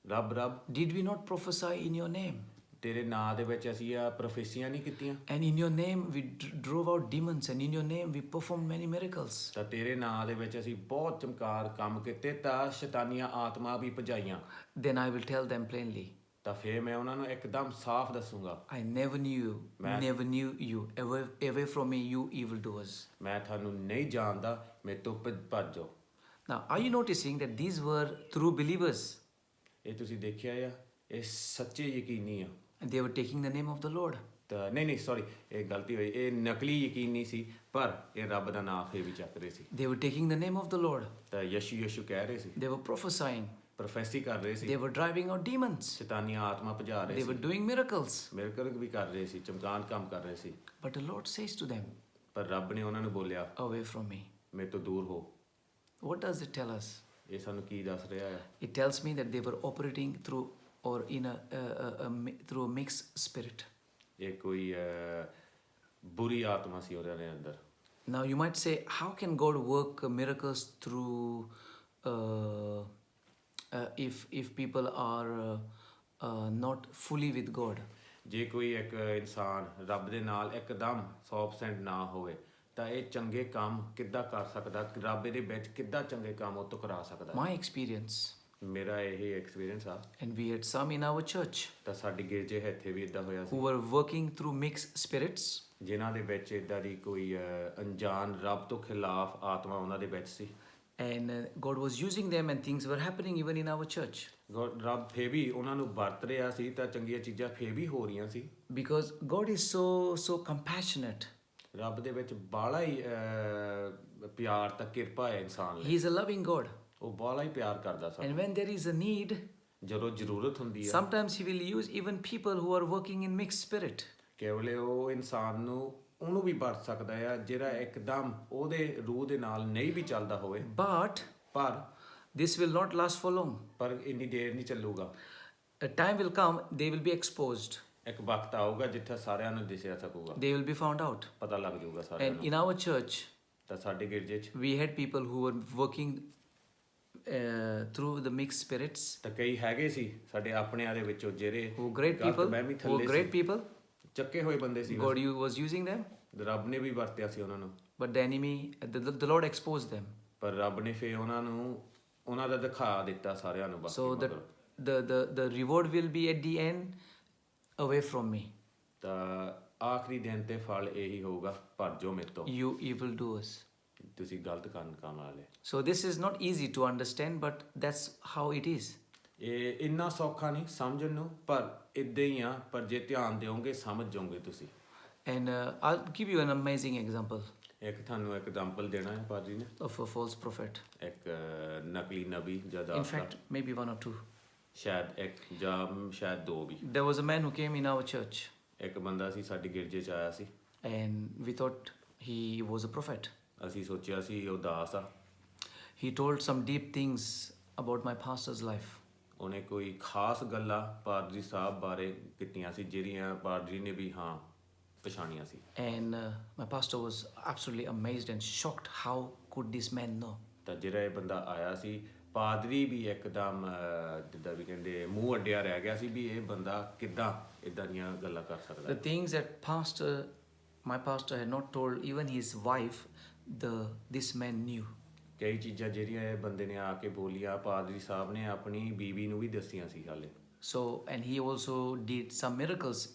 ਰੱਬ ਰੱਬ did we not prophesy in your name? ਤੇਰੇ ਨਾਂ ਦੇ ਵਿੱਚ ਅਸੀਂ ਆ ਪ੍ਰੋਫੈਸੀਆਂ ਨਹੀਂ ਕੀਤੀਆਂ, And in your name we drove out demons, and in your name we performed many miracles. ਤਾਂ ਤੇਰੇ ਨਾਂ ਦੇ ਵਿੱਚ ਅਸੀਂ ਬਹੁਤ ਚਮਕਾਰ ਕੰਮ ਕੀਤੇ ਤਾਂ ਸ਼ੈਤਾਨੀਆਂ ਆਤਮਾ ਵੀ ਭਜਾਈਆਂ। Then I will tell them plainly, ਤਾਂ ਫਿਰ ਮੈਂ ਉਹਨਾਂ ਨੂੰ ਇੱਕਦਮ ਸਾਫ਼ ਦੱਸੂਗਾ, I never knew you. Away from me, you evildoers. ਮੈਂ ਤੁਹਾਨੂੰ ਨਹੀਂ ਜਾਣਦਾ, ਮੇਰੇ ਤੋਂ ਭੱਜ ਜਾਓ। Now, are you noticing that these were true believers? ਇਹ ਤੁਸੀਂ ਦੇਖਿਆ ਆ, ਇਹ ਸੱਚੇ ਯਕੀਨੀ ਆ। And they were taking the name of the Lord. ਤਾਂ ਨਹੀਂ ਸੌਰੀ ਇਹ ਗਲਤੀ ਹੋਈ, ਇਹ ਨਕਲੀ ਯਕੀਨੀ ਸੀ ਪਰ ਇਹ ਰੱਬ ਦਾ ਨਾਮ ਫੇਰ ਵੀ ਚੱਕ ਰਹੇ ਸੀ। They were taking the name of the Lord. ਤਾਂ ਯਸ਼ੂ ਯਸ਼ੂ ਕਹਿ ਰਹੇ ਸੀ, They were prophesying. ਪ੍ਰੋਫੈਸੀ ਕਰ ਰਹੇ ਸੀ, They were driving out demons. ਸ਼ੈਤਾਨੀਆਂ ਆਤਮਾ ਭਜਾ ਰਹੇ They were ਸੀ, doing miracles. ਮਿਰਕਲ ਵੀ ਕਰ ਰਹੇ ਸੀ, ਚਮਕਾਨ ਕੰਮ ਕਰ ਰਹੇ ਸੀ। But the Lord says to them, ਪਰ ਰੱਬ ਨੇ ਉਹਨਾਂ ਨੂੰ ਬੋਲਿਆ, away from me. ਮੇਰੇ ਤੋਂ ਦੂਰ ਹੋ। What does it tell us? ਇਹ ਸਾਨੂੰ ਕੀ ਦੱਸ ਰਿਹਾ ਹੈ? It tells me that they were operating through or in through a mixed spirit. ਇਹ ਕੋਈ ਬੁਰੀ ਆਤਮਾ ਸੀ ਉਹਨਾਂ ਦੇ ਅੰਦਰ। Now you might say, how can God work miracles through if people are not fully with God? ਜੇ ਕੋਈ ਇੱਕ ਇਨਸਾਨ ਰੱਬ ਦੇ ਨਾਲ ਇੱਕਦਮ 100% ਨਾ ਹੋਵੇ ਤਾਂ ਇਹ ਚੰਗੇ ਕੰਮ ਕਿੱਦਾਂ ਕਰ ਸਕਦਾ? ਰੱਬ ਦੇ ਵਿੱਚ ਕਿੱਦਾਂ ਚੰਗੇ ਕੰਮ ਉਹ ਤੋਂ ਕਰਾ ਸਕਦਾ? My experience, ਮੇਰਾ ਇਹ ਐਕਸਪੀਰੀਅੰਸ ਆ। and we had some in our church ਤਾਂ ਸਾਡੀ ਗਿਰਜੇ ਇੱਥੇ ਵੀ ਇਦਾਂ ਹੋਇਆ who C, were working through mixed spirits. ਜਿਨ੍ਹਾਂ ਦੇ ਵਿੱਚ ਇਦਾਂ ਦੀ ਕੋਈ ਅਣਜਾਣ ਰੱਬ ਤੋਂ ਖਿਲਾਫ ਆਤਮਾ ਉਹਨਾਂ ਦੇ ਵਿੱਚ ਸੀ। And God was using them, and things were happening even in our church. ਰੱਬ ਫੇਰ ਵੀ ਉਹਨਾਂ ਨੂੰ ਵਰਤ ਰਿਹਾ ਸੀ ਤਾਂ ਚੰਗੀਆਂ ਚੀਜ਼ਾਂ ਫੇਰ ਵੀ ਹੋ ਰਹੀਆਂ ਸੀ। Because God is so compassionate. ਰੱਬ ਦੇ ਵਿੱਚ ਬਾਹਲਾ ਹੀ ਪਿਆਰ ਤਾਂ ਕਿਰਪਾ ਹੈ ਇਨਸਾਨ ਲਈ। He is a loving God. ਉਹ ਬਾਹਲਾ ਹੀ ਪਿਆਰ ਕਰਦਾ ਸਾਨੂੰ। And when there is a need, ਜਦੋਂ ਜ਼ਰੂਰਤ ਹੁੰਦੀ ਹੈ sometimes He will use even people who are working in mixed spirit. ਕੇਵਲ ਉਹ ਇਨਸਾਨ ਨੂੰ ਉਹਨੂੰ ਵੀ ਵਰਤ ਸਕਦਾ ਆ ਜਿਹੜਾ ਇੱਕਦਮ ਉਹਦੇ ਰੂਹ ਦੇ ਨਾਲ ਨਹੀਂ ਵੀ ਚੱਲਦਾ ਹੋਵੇ। But ਪਰ this will not last for long. ਪਰ ਇੰਨੀ ਦੇਰ ਨਹੀਂ ਚੱਲੂਗਾ। A time will come, they will be exposed. ਇੱਕ ਵਕਤ ਆਊਗਾ ਜਿੱਥੇ ਸਾਰਿਆਂ ਨੂੰ ਦਿਸਿਆ ਸਕੂਗਾ, They will be found out. ਪਤਾ ਲੱਗ ਜਾਊਗਾ ਸਾਰਿਆਂ And ਨੂੰ। in our church, ਤਾਂ ਸਾਡੇ ਗਿਰਜੇ 'ਚ we had people who were working through the mixed spirits, ਤਾਂ ਕਈ ਹੈਗੇ ਸੀ ਸਾਡੇ ਆਪਣਿਆਂ ਦੇ ਵਿੱਚੋਂ ਜਿਹੜੇ who great ਗਲਤ people, ਵਹਿਮੀ who ਥੱਲੇ were ਸੀ, great people. ਚੱਕੇ ਹੋਏ ਬੰਦੇ ਸੀ। God was using them, ਰੱਬ ਨੇ ਵੀ ਵਰਤਿਆ ਸੀ ਉਹਨਾਂ ਨੂੰ, but the enemy, the Lord exposed them. ਪਰ ਰੱਬ ਨੇ ਫੇਰ ਉਹਨਾਂ ਨੂੰ ਉਹਨਾਂ ਦਾ ਦਿਖਾ ਦਿੱਤਾ ਸਾਰਿਆਂ ਨੂੰ। ਬਾਕੀ So that ਮਗਰੋਂ the reward will be at the end away from me. ਤਾਂ ਆਖਰੀ ਦਿਨ ਤੇ ਫਲ ਇਹੀ ਹੋਊਗਾ, ਭੱਜ ਜਾਓ ਮੇਰੇ ਤੋਂ, You evil doers. ਤੁਸੀਂ ਗਲਤ ਕਰਨ ਵਾਲੇ। So this is not easy to understand, but that's how it is. ਇਹ ਇੰਨਾ ਸੌਖਾ ਨਹੀਂ ਸਮਝਣ ਨੂੰ, ਪਰ ਇਦਾਂ ਹੀ ਆ। ਪਰ ਜੇ ਧਿਆਨ ਦਿਓਗੇ ਸਮਝ ਜਾਓਗੇ ਤੁਸੀਂ। And I'll give you an amazing example ਇੱਕ ਤੁਹਾਨੂੰ ਇੱਕ ਐਗਜ਼ਾਮਪਲ ਦੇਣਾ ਹੈ ਪਾਦਰੀ ਨੇ, of a false prophet. ਇੱਕ ਨਕਲੀ ਨਬੀ ਜਾਂ In ਦਾਸਤਾ, fact, maybe one or two. ਸ਼ਾਇਦ ਇੱਕ ਜਾਂ ਸ਼ਾਇਦ ਦੋ ਵੀ। There was a man who came in our church, ਇੱਕ ਬੰਦਾ ਸੀ ਸਾਡੀ ਗਿਰਜੇ 'ਚ ਆਇਆ ਸੀ, and we thought he was a prophet. ਅਸੀਂ ਸੋਚਿਆ ਸੀ ਉਹ ਦਾਸ ਆ। He told some deep things about my pastor's life. ਉਹਨੇ ਕੋਈ ਖਾਸ ਗੱਲਾਂ ਪਾਦਰੀ ਸਾਹਿਬ ਬਾਰੇ ਕੀਤੀਆਂ ਸੀ ਜਿਹੜੀਆਂ ਪਾਦਰੀ ਨੇ ਵੀ ਹਾਂ ਪਛਾਣੀਆਂ ਸੀ। And my pastor was absolutely amazed and shocked. How could this man know? ਤਾਂ ਜਿਹੜਾ ਇਹ ਬੰਦਾ ਆਇਆ ਸੀ, ਪਾਦਰੀ ਵੀ ਇੱਕਦਮ ਜਿੱਦਾਂ ਵੀ ਕਹਿੰਦੇ ਮੂੰਹ ਅੱਡਿਆ ਰਹਿ ਗਿਆ ਸੀ ਵੀ ਇਹ ਬੰਦਾ ਕਿੱਦਾਂ ਇਦਾਂ ਦੀਆਂ ਗੱਲਾਂ ਕਰ ਸਕਦਾ। The things that my pastor had not told even his wife, this man knew. ਕਈ ਚੀਜ਼ਾਂ ਜਿਹੜੀਆਂ ਇਹ ਬੰਦੇ ਨੇ ਆ ਕੇ ਬੋਲੀਆਂ, ਪਾਦਰੀ ਸਾਹਿਬ ਨੇ ਆਪਣੀ ਬੀਵੀ ਨੂੰ ਵੀ ਦੱਸੀਆਂ ਸੀ ਹਾਲੇ। So, and he also did some miracles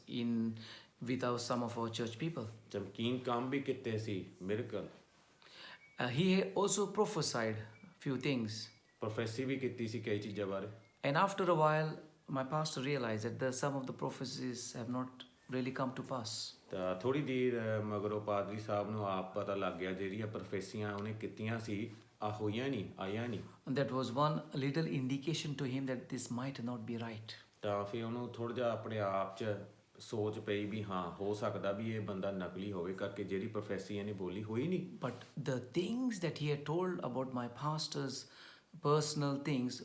with some of our church people. ਚਮਕੀਨ ਕੰਮ ਵੀ ਕੀਤੇ ਸੀ, miracle. He also prophesied few things. Prophecy ਵੀ ਕੀਤੀ ਸੀ ਕਈ ਚੀਜ਼ਾਂ ਬਾਰੇ। And after a while, my pastor realized that some of the prophecies have not really come to pass. ਤਾਂ ਥੋੜੀ ਦੇਰ ਮਗਰੋਂ ਪਾਦਰੀ ਸਾਹਿਬ ਨੂੰ ਆਪ ਪਤਾ ਲੱਗ ਗਿਆ ਜਿਹੜੀਆਂ ਪ੍ਰੋਫੈਸੀਆਂ ਉਹਨੇ ਕੀਤੀਆਂ ਸੀ ਆ ਹੋਈਆਂ ਨਹੀਂ, ਆਈਆਂ ਨਹੀਂ। And that was one little indication to him that this might not be right. ਤਾਂ ਫਿਰ ਉਹਨੂੰ ਥੋੜਾ ਜਿਹਾ ਆਪਣੇ ਆਪ 'ਚ ਸੋਚ ਪਈ ਵੀ ਹਾਂ ਹੋ ਸਕਦਾ ਵੀ ਇਹ ਬੰਦਾ ਨਕਲੀ ਹੋਵੇ, ਕਰਕੇ ਜਿਹੜੀ ਪ੍ਰੋਫੈਸੀ ਇਹਨੇ ਬੋਲੀ ਹੋਈ ਨਹੀਂ। But the things that he had told about my pastor's personal things,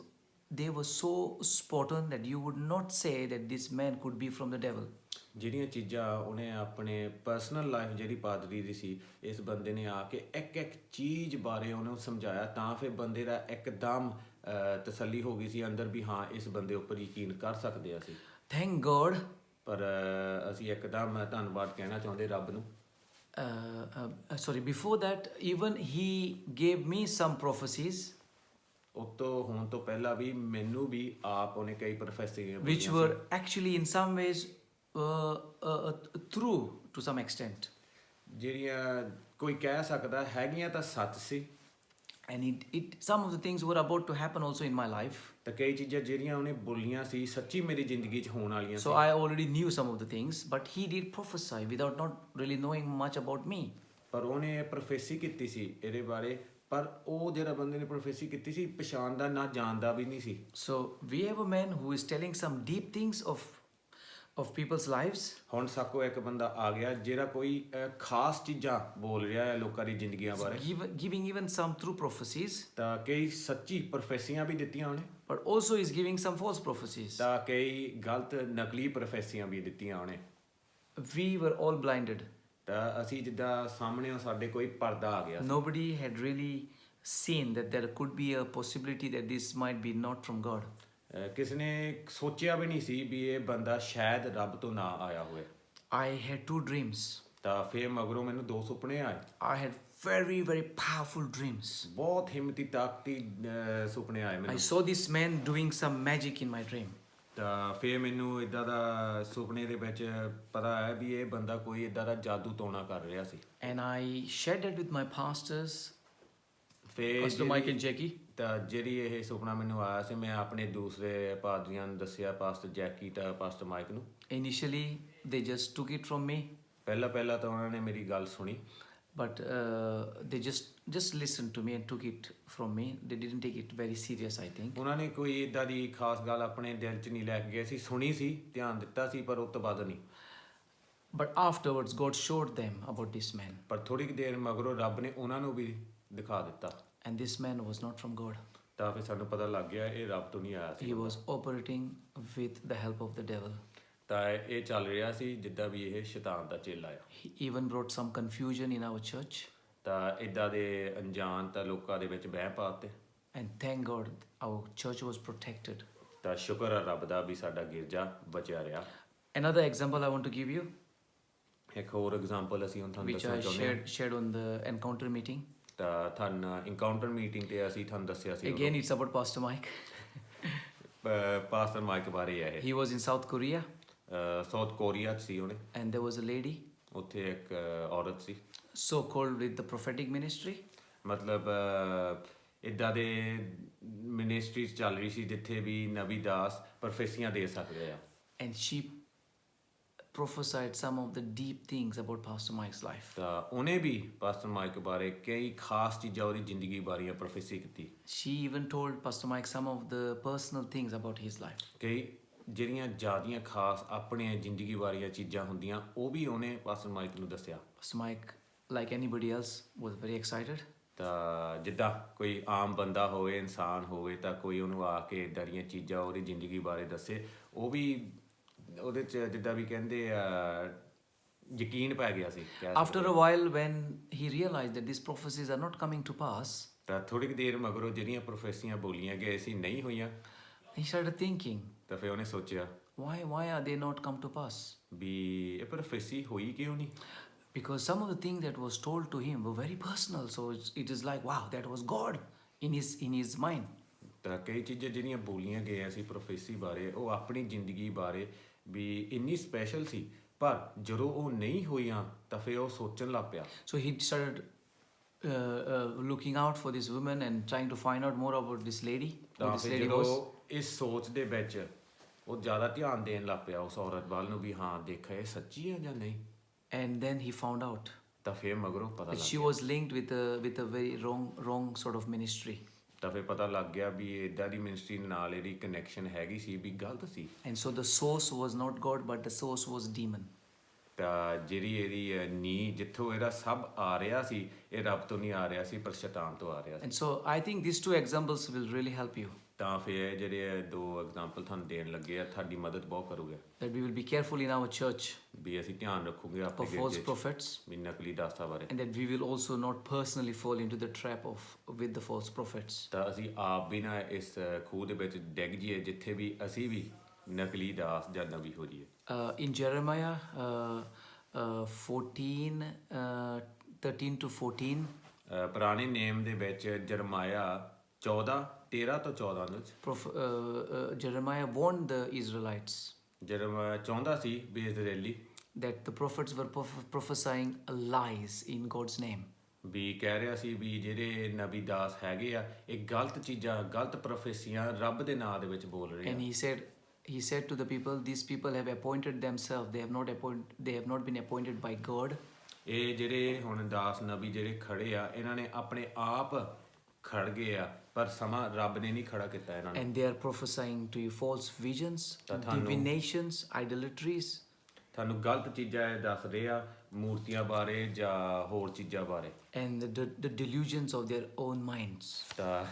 they were so spot on that you would not say that this man could be from the devil. ਜਿਹੜੀਆਂ ਚੀਜ਼ਾਂ ਉਹਨੇ ਆਪਣੇ personal life ਜਿਹੜੀ ਪਾਦਰੀ ਦੀ ਸੀ, ਇਸ ਬੰਦੇ ਨੇ ਆ ਕੇ ਇੱਕ ਇੱਕ ਚੀਜ਼ ਬਾਰੇ ਉਹਨੂੰ ਸਮਝਾਇਆ, ਤਾਂ ਫਿਰ ਬੰਦੇ ਦਾ ਇੱਕਦਮ ਤਸੱਲੀ ਹੋ ਗਈ ਸੀ ਅੰਦਰ ਵੀ ਹਾਂ ਇਸ ਬੰਦੇ ਉੱਪਰ ਯਕੀਨ ਕਰ ਸਕਦੇ ਅਸੀਂ। Thank God. ਪਰ ਅਸੀਂ ਇੱਕਦਮ ਧੰਨਵਾਦ ਕਹਿਣਾ ਚਾਹੁੰਦੇ ਰੱਬ ਨੂੰ। Before that, even he gave me some prophecies ਉਸ ਤੋਂ ਹੋਣ ਤੋਂ ਪਹਿਲਾਂ ਵੀ ਮੈਨੂੰ ਵੀ ਆਪ ਉਹਨੇ ਕਈ ਪ੍ਰੋਫੈਸੀਆਂ which were actually in some ways true to some extent. ਜਿਹੜੀਆਂ ਕੋਈ ਕਹਿ ਸਕਦਾ ਹੈਗੀਆਂ ਤਾਂ ਸੱਚ ਸੀ। And some of the things were about to happen also in my life. ਤਾਂ ਕਈ ਚੀਜ਼ਾਂ ਜਿਹੜੀਆਂ ਉਹਨੇ ਬੋਲੀਆਂ ਸੀ ਸੱਚੀ ਮੇਰੀ ਜ਼ਿੰਦਗੀ 'ਚ ਹੋਣ ਵਾਲੀਆਂ ਸੀ। So I already knew some of the things, but he did prophesy without not really knowing much about me. ਪਰ ਉਹਨੇ ਪ੍ਰੋਫੈਸੀ ਕੀਤੀ ਸੀ ਇਹਦੇ ਬਾਰੇ, ਪਰ ਉਹ ਜਿਹੜਾ ਬੰਦੇ ਨੇ ਪ੍ਰੋਫੈਸੀ ਕੀਤੀ ਸੀ ਪਛਾਣਦਾ ਨਾ ਜਾਣਦਾ ਵੀ ਨਹੀਂ ਸੀ। So we have a man who is telling some deep things of people's lives. ਹੁਣ ਸਾਕੋ ਇੱਕ ਬੰਦਾ ਆ ਗਿਆ ਜਿਹੜਾ ਕੋਈ ਖਾਸ ਚੀਜ਼ਾਂ ਬੋਲ ਰਿਹਾ ਹੈ ਲੋਕਾਂ ਦੀ ਜ਼ਿੰਦਗੀਆਂ ਬਾਰੇ, Giving even some true prophecies, ਤਾਂ ਕਈ ਸੱਚੀ ਪ੍ਰੋਫੈਸੀਆਂ ਵੀ ਦਿੱਤੀਆਂ ਉਹਨੇ, but also is giving some false prophecies. ਤਾਂ ਕਈ ਗਲਤ ਨਕਲੀ ਪ੍ਰੋਫੈਸੀਆਂ ਵੀ ਦਿੱਤੀਆਂ ਉਹਨੇ। We were all blinded. ਤਾਂ ਅਸੀਂ ਜਿੱਦਾਂ ਸਾਹਮਣੇ ਸਾਡੇ ਕੋਈ ਪਰਦਾ ਆ ਗਿਆ। Nobody had really seen that there could be a possibility that this might be not from God. ਕਿਸੇ ਨੇ ਸੋਚਿਆ ਵੀ ਨਹੀਂ ਸੀ ਵੀ ਇਹ ਬੰਦਾ ਸ਼ਾਇਦ ਰੱਬ ਤੋਂ ਨਾ ਆਇਆ ਹੋਵੇ। I had 2 dreams. ਤਾਂ ਫਿਰ ਮਗਰੋਂ ਮੈਨੂੰ 2 ਸੁਪਨੇ ਆਏ। I had very, very powerful dreams. ਬਹੁਤ ਹਿੰਮਤੀ ਤਾਕਤੀ ਸੁਪਨੇ ਆਏ I ਮੈਨੂੰ। saw this man doing some magic in my dream. ਤਾਂ ਫਿਰ ਮੈਨੂੰ ਇਦਾਂ ਦਾ ਸੁਪਨੇ ਦੇ ਵਿੱਚ ਪਤਾ ਹੈ ਵੀ ਇਹ ਬੰਦਾ ਕੋਈ ਇਦਾਂ ਦਾ ਜਾਦੂ ਟੋਣਾ ਕਰ ਰਿਹਾ ਸੀ। And I shared it with my pastors, ਫਿਰ Pastor Mike and Jackie. ਤਾਂ ਜਿਹੜੀ ਇਹ ਸੁਪਨਾ ਮੈਨੂੰ ਆਇਆ ਸੀ ਮੈਂ ਆਪਣੇ ਦੂਸਰੇ ਪਾਦਰੀਆਂ ਨੂੰ ਦੱਸਿਆ, ਪਾਸਟਰ ਜੈਕੀ ਤਾਂ ਪਾਸਟਰ ਮਾਈਕ ਨੂੰ। Initially, they just took it from me, ਪਹਿਲਾਂ ਤਾਂ ਉਹਨਾਂ ਨੇ ਮੇਰੀ ਗੱਲ ਸੁਣੀ, but they just listened to me and took it from me. They didn't take it very serious, I think. ਉਹਨਾਂ ਨੇ ਕੋਈ ਇਦਾਂ ਦੀ ਖਾਸ ਗੱਲ ਆਪਣੇ ਦਿਲ 'ਚ ਨਹੀਂ ਲੈ ਕੇ ਗਏ ਸੀ, ਸੁਣੀ ਸੀ, ਧਿਆਨ ਦਿੱਤਾ ਸੀ, ਪਰ ਉਸ ਤੋਂ ਬਾਅਦ ਨਹੀਂ। But afterwards, God showed them about this man. ਪਰ ਥੋੜੀ ਦੇਰ ਮਗਰੋਂ ਰੱਬ ਨੇ ਉਹਨਾਂ ਨੂੰ ਵੀ ਦਿਖਾ ਦਿੱਤਾ। And this man was not from God. ਤਾਂ ਫਿਰ ਸਾਨੂੰ ਪਤਾ ਲੱਗ ਗਿਆ ਇਹ ਰੱਬ ਤੋਂ ਨਹੀਂ ਆਇਆ ਸੀ। He was operating with the help of the devil. ਤਾਂ ਇਹ ਚੱਲ ਰਿਹਾ ਸੀ ਜਿੱਦਾਂ ਵੀ ਇਹ ਸ਼ੈਤਾਨ ਦਾ ਚੇਲਾ ਆ। He even brought some confusion in our church. ਤਾਂ ਇਦਾਂ ਦੇ ਅਣਜਾਣ ਤਾਂ ਲੋਕਾਂ ਦੇ ਵਿੱਚ ਵਹਿਮ ਪਾਤੇ। And thank God our church was protected. ਤਾਂ ਸ਼ੁਕਰ ਆ ਰੱਬ ਦਾ ਵੀ ਸਾਡਾ ਗਿਰਜਾ ਬਚਿਆ ਰਿਹਾ। Another example I want to give you, ਇੱਕ ਹੋਰ ਐਗਜ਼ਾਮਪਲ ਅਸੀਂ ਹੁਣ ਤੁਹਾਨੂੰ which ਦੱਸਣਾ I ਚਾਹੁੰਦੇ ਹਾਂ। shared on the encounter meeting. ਤਾਂ ਤੁਹਾਨੂੰ ਇਨਕਾਊਂਟਰ ਮੀਟਿੰਗ ਤੇ ਅਸੀਂ ਤੁਹਾਨੂੰ ਦੱਸਿਆ ਸੀ Again, it's about Pastor Mike. Pastor Mike ਬਾਰੇ ਆ ਇਹ। He was in South Korea, South Korea 'ਚ ਸੀ ਉਹਨੇ। and there was a lady ਉੱਥੇ ਇੱਕ ਔਰਤ ਸੀ, so called with the prophetic ministry. ਮਤਲਬ ਇੱਦਾਂ ਦੇ ਮਿਨਿਸਟਰੀਜ਼ ਚੱਲ ਰਹੀ ਸੀ ਜਿੱਥੇ ਵੀ ਨਬੀ ਦਾਸ ਪ੍ਰੋਫੈਸੀਆਂ ਦੇ ਸਕਦੇ ਆ। And she prophesied some of the deep things about Pastor Mike's life. ਤਾਂ ਉਹਨੇ ਵੀ ਪਾਸਟਰ ਮਾਈਕ ਬਾਰੇ ਕਈ ਖਾਸ ਚੀਜ਼ਾਂ ਉਹਦੀ ਜ਼ਿੰਦਗੀ ਬਾਰੇ ਪ੍ਰੋਫੈਸੀ ਕੀਤੀ। She even told Pastor Mike some of the personal things about his life. ਕਈ ਜਿਹੜੀਆਂ ਜ਼ਿਆਦੀਆਂ ਖਾਸ ਆਪਣੇ ਜ਼ਿੰਦਗੀ ਬਾਰੇ ਚੀਜ਼ਾਂ ਹੁੰਦੀਆਂ ਉਹ ਵੀ ਉਹਨੇ ਪਾਸਟਰ ਮਾਈਕ ਨੂੰ ਦੱਸਿਆ। Pastor Mike, like anybody else, was very excited. ਤਾਂ ਜਿੱਦਾਂ ਕੋਈ ਆਮ ਬੰਦਾ ਹੋਵੇ, ਇਨਸਾਨ ਹੋਵੇ, ਤਾਂ ਕੋਈ ਉਹਨੂੰ ਆ ਕੇ ਇੱਦਾਂ ਦੀਆਂ ਚੀਜ਼ਾਂ ਉਹਦੀ ਜ਼ਿੰਦਗੀ ਬਾਰੇ ਦੱਸੇ, ਉਹ ਵੀ ਉਹਦੇ 'ਚ ਜਿੱਦਾਂ ਵੀ ਕਹਿੰਦੇ ਆ ਯਕੀਨ ਪੈ ਗਿਆ ਸੀ। After a while, when he realized that these prophecies are not coming to pass, ਤਾਂ ਥੋੜ੍ਹੀ ਕੁ ਦੇਰ ਮਗਰੋਂ ਜਿਹੜੀਆਂ ਪ੍ਰੋਫੈਸੀਆਂ ਬੋਲੀਆਂ ਗਏ ਸੀ ਨਹੀਂ ਹੋਈਆਂ, he started thinking, ਤਾਂ ਫਿਰ ਉਹਨੇ ਸੋਚਿਆ why are they not come to pass? ਵੀ ਇਹ ਪ੍ਰੋਫੈਸੀ ਹੋਈ ਕਿਉਂ ਨਹੀਂ? Because some of the things that was told to him were very personal. So it is like, wow, that was God in his mind. ਤਾਂ ਕਈ ਚੀਜ਼ਾਂ ਜਿਹੜੀਆਂ ਬੋਲੀਆਂ ਗਈਆਂ ਸੀ ਪ੍ਰੋਫੈਸੀ ਬਾਰੇ, ਉਹ ਆਪਣੀ ਜ਼ਿੰਦਗੀ ਬਾਰੇ ਵੀ ਇੰਨੀ ਸਪੈਸ਼ਲ ਸੀ, ਪਰ ਜਦੋਂ ਉਹ ਨਹੀਂ ਹੋਈਆਂ ਤਾਂ ਫਿਰ ਉਹ ਸੋਚਣ ਲੱਗ ਪਿਆ। So he started looking out for this woman and trying to find out more about this lady. Who ਤਾਂ this ਫਿਰ lady ਜਦੋਂ was. ਇਸ ਸੋਚ ਦੇ ਵਿੱਚ ਉਹ ਜ਼ਿਆਦਾ ਧਿਆਨ ਦੇਣ ਲੱਗ ਪਿਆ ਉਸ ਔਰਤ ਵੱਲ ਨੂੰ ਵੀ ਹਾਂ ਦੇਖਿਆ ਇਹ ਸੱਚੀ ਹੈ ਜਾਂ ਨਹੀਂ। And then he found out ਤਾਂ ਫਿਰ ਮਗਰੋਂ ਪਤਾ that ਲੱਗ she ਗਿਆ। was linked with a very wrong sort of ministry. ਤਾਂ ਫਿਰ ਪਤਾ ਲੱਗ ਗਿਆ ਵੀ ਇਦਾਂ ਦੀ ਮਿਨਿਸਟਰੀ ਨਾਲ ਇਹਦੀ ਕਨੈਕਸ਼ਨ ਹੈਗੀ ਸੀ ਵੀ ਗਲਤ ਸੀ। And so the source was not God, but the source was demon. ਤਾਂ ਜਿਹੜੀ ਇਹਦੀ ਨੀ ਜਿੱਥੋਂ ਇਹਦਾ ਸਭ ਆ ਰਿਹਾ ਸੀ, ਇਹ ਰੱਬ ਤੋਂ ਨਹੀਂ ਆ ਰਿਹਾ ਸੀ ਪਰ ਸ਼ੈਤਾਨ ਤੋਂ ਆ ਰਿਹਾ ਸੀ। And so I think these two examples will really help you, ਤਾਂ ਫਿਰ ਜਿਹੜੇ ਇਹ ਦੋ ਐਗਜ਼ਾਮਪਲ ਤੁਹਾਨੂੰ ਦੇਣ ਲੱਗੇ ਆ, ਤੁਹਾਡੀ ਮਦਦ ਬਹੁਤ ਕਰੂਗੇ that we will be careful in our church ਵੀ ਅਸੀਂ ਧਿਆਨ ਰੱਖੂਗੇ of ਆਪਣੇ false ਗਿਰਜੇ 'ਚ prophets, ਵੀ ਨਕਲੀ ਦਾਸਾਂ ਬਾਰੇ। and that we will also not personally fall into the trap of with the false prophets. ਤਾਂ ਅਸੀਂ ਆਪ ਵੀ ਨਾ ਇਸ ਖੂਹ ਦੇ ਵਿੱਚ ਡਿੱਗ ਜਾਈਏ ਜਿੱਥੇ ਵੀ ਅਸੀਂ ਵੀ ਨਕਲੀ ਦਾਸ ਜਾਂ ਨਬੀ ਹੋ ਜਾਈਏ। In Jeremiah 14, 13 to 14, ਪੁਰਾਣੇ ਨੇਮ ਦੇ ਵਿੱਚ ਜਰਮਾਇਆ 13 ਤੋਂ 14 ਵਿੱਚ Jeremiah warned the Israelites ਜਰਮਾਇਆ ਚਾਹੁੰਦਾ ਸੀ ਵੀ ਇਜ਼ਰਾਈਲੀ that the prophets were prophesying lies in God's name. ਵੀ ਕਹਿ ਰਿਹਾ ਸੀ ਵੀ ਜਿਹੜੇ ਨਬੀ ਦਾਸ ਹੈਗੇ ਆ ਇਹ ਗਲਤ ਚੀਜ਼ਾਂ, ਗਲਤ ਪ੍ਰੋਫੈਸੀਆਂ ਰੱਬ ਦੇ ਨਾਂ ਦੇ ਵਿੱਚ ਬੋਲ ਰਹੇ And ਆ। he said to the people, these people have appointed themselves, they have not been appointed by God. ਇਹ ਜਿਹੜੇ ਹੁਣ ਦਾਸ ਨਬੀ ਜਿਹੜੇ ਖੜੇ ਆ, ਇਹਨਾਂ ਨੇ ਆਪਣੇ ਆਪ ਖੜ ਗਏ ਆ, ਪਰ ਸਮਾਂ ਰੱਬ ਨੇ ਨਹੀਂ ਖੜਾ ਕੀਤਾ ਇਹਨਾਂ ਨੂੰ। And they are prophesying to you false visions, divinations, idolatries. ਤੁਹਾਨੂੰ ਗਲਤ ਚੀਜ਼ਾਂ ਇਹ ਦੱਸ ਰਹੇ ਆ, ਮੂਰਤੀਆਂ ਬਾਰੇ ਜਾਂ ਹੋਰ ਚੀਜ਼ਾਂ ਬਾਰੇ। And the delusions of their own minds. ਤਾਂ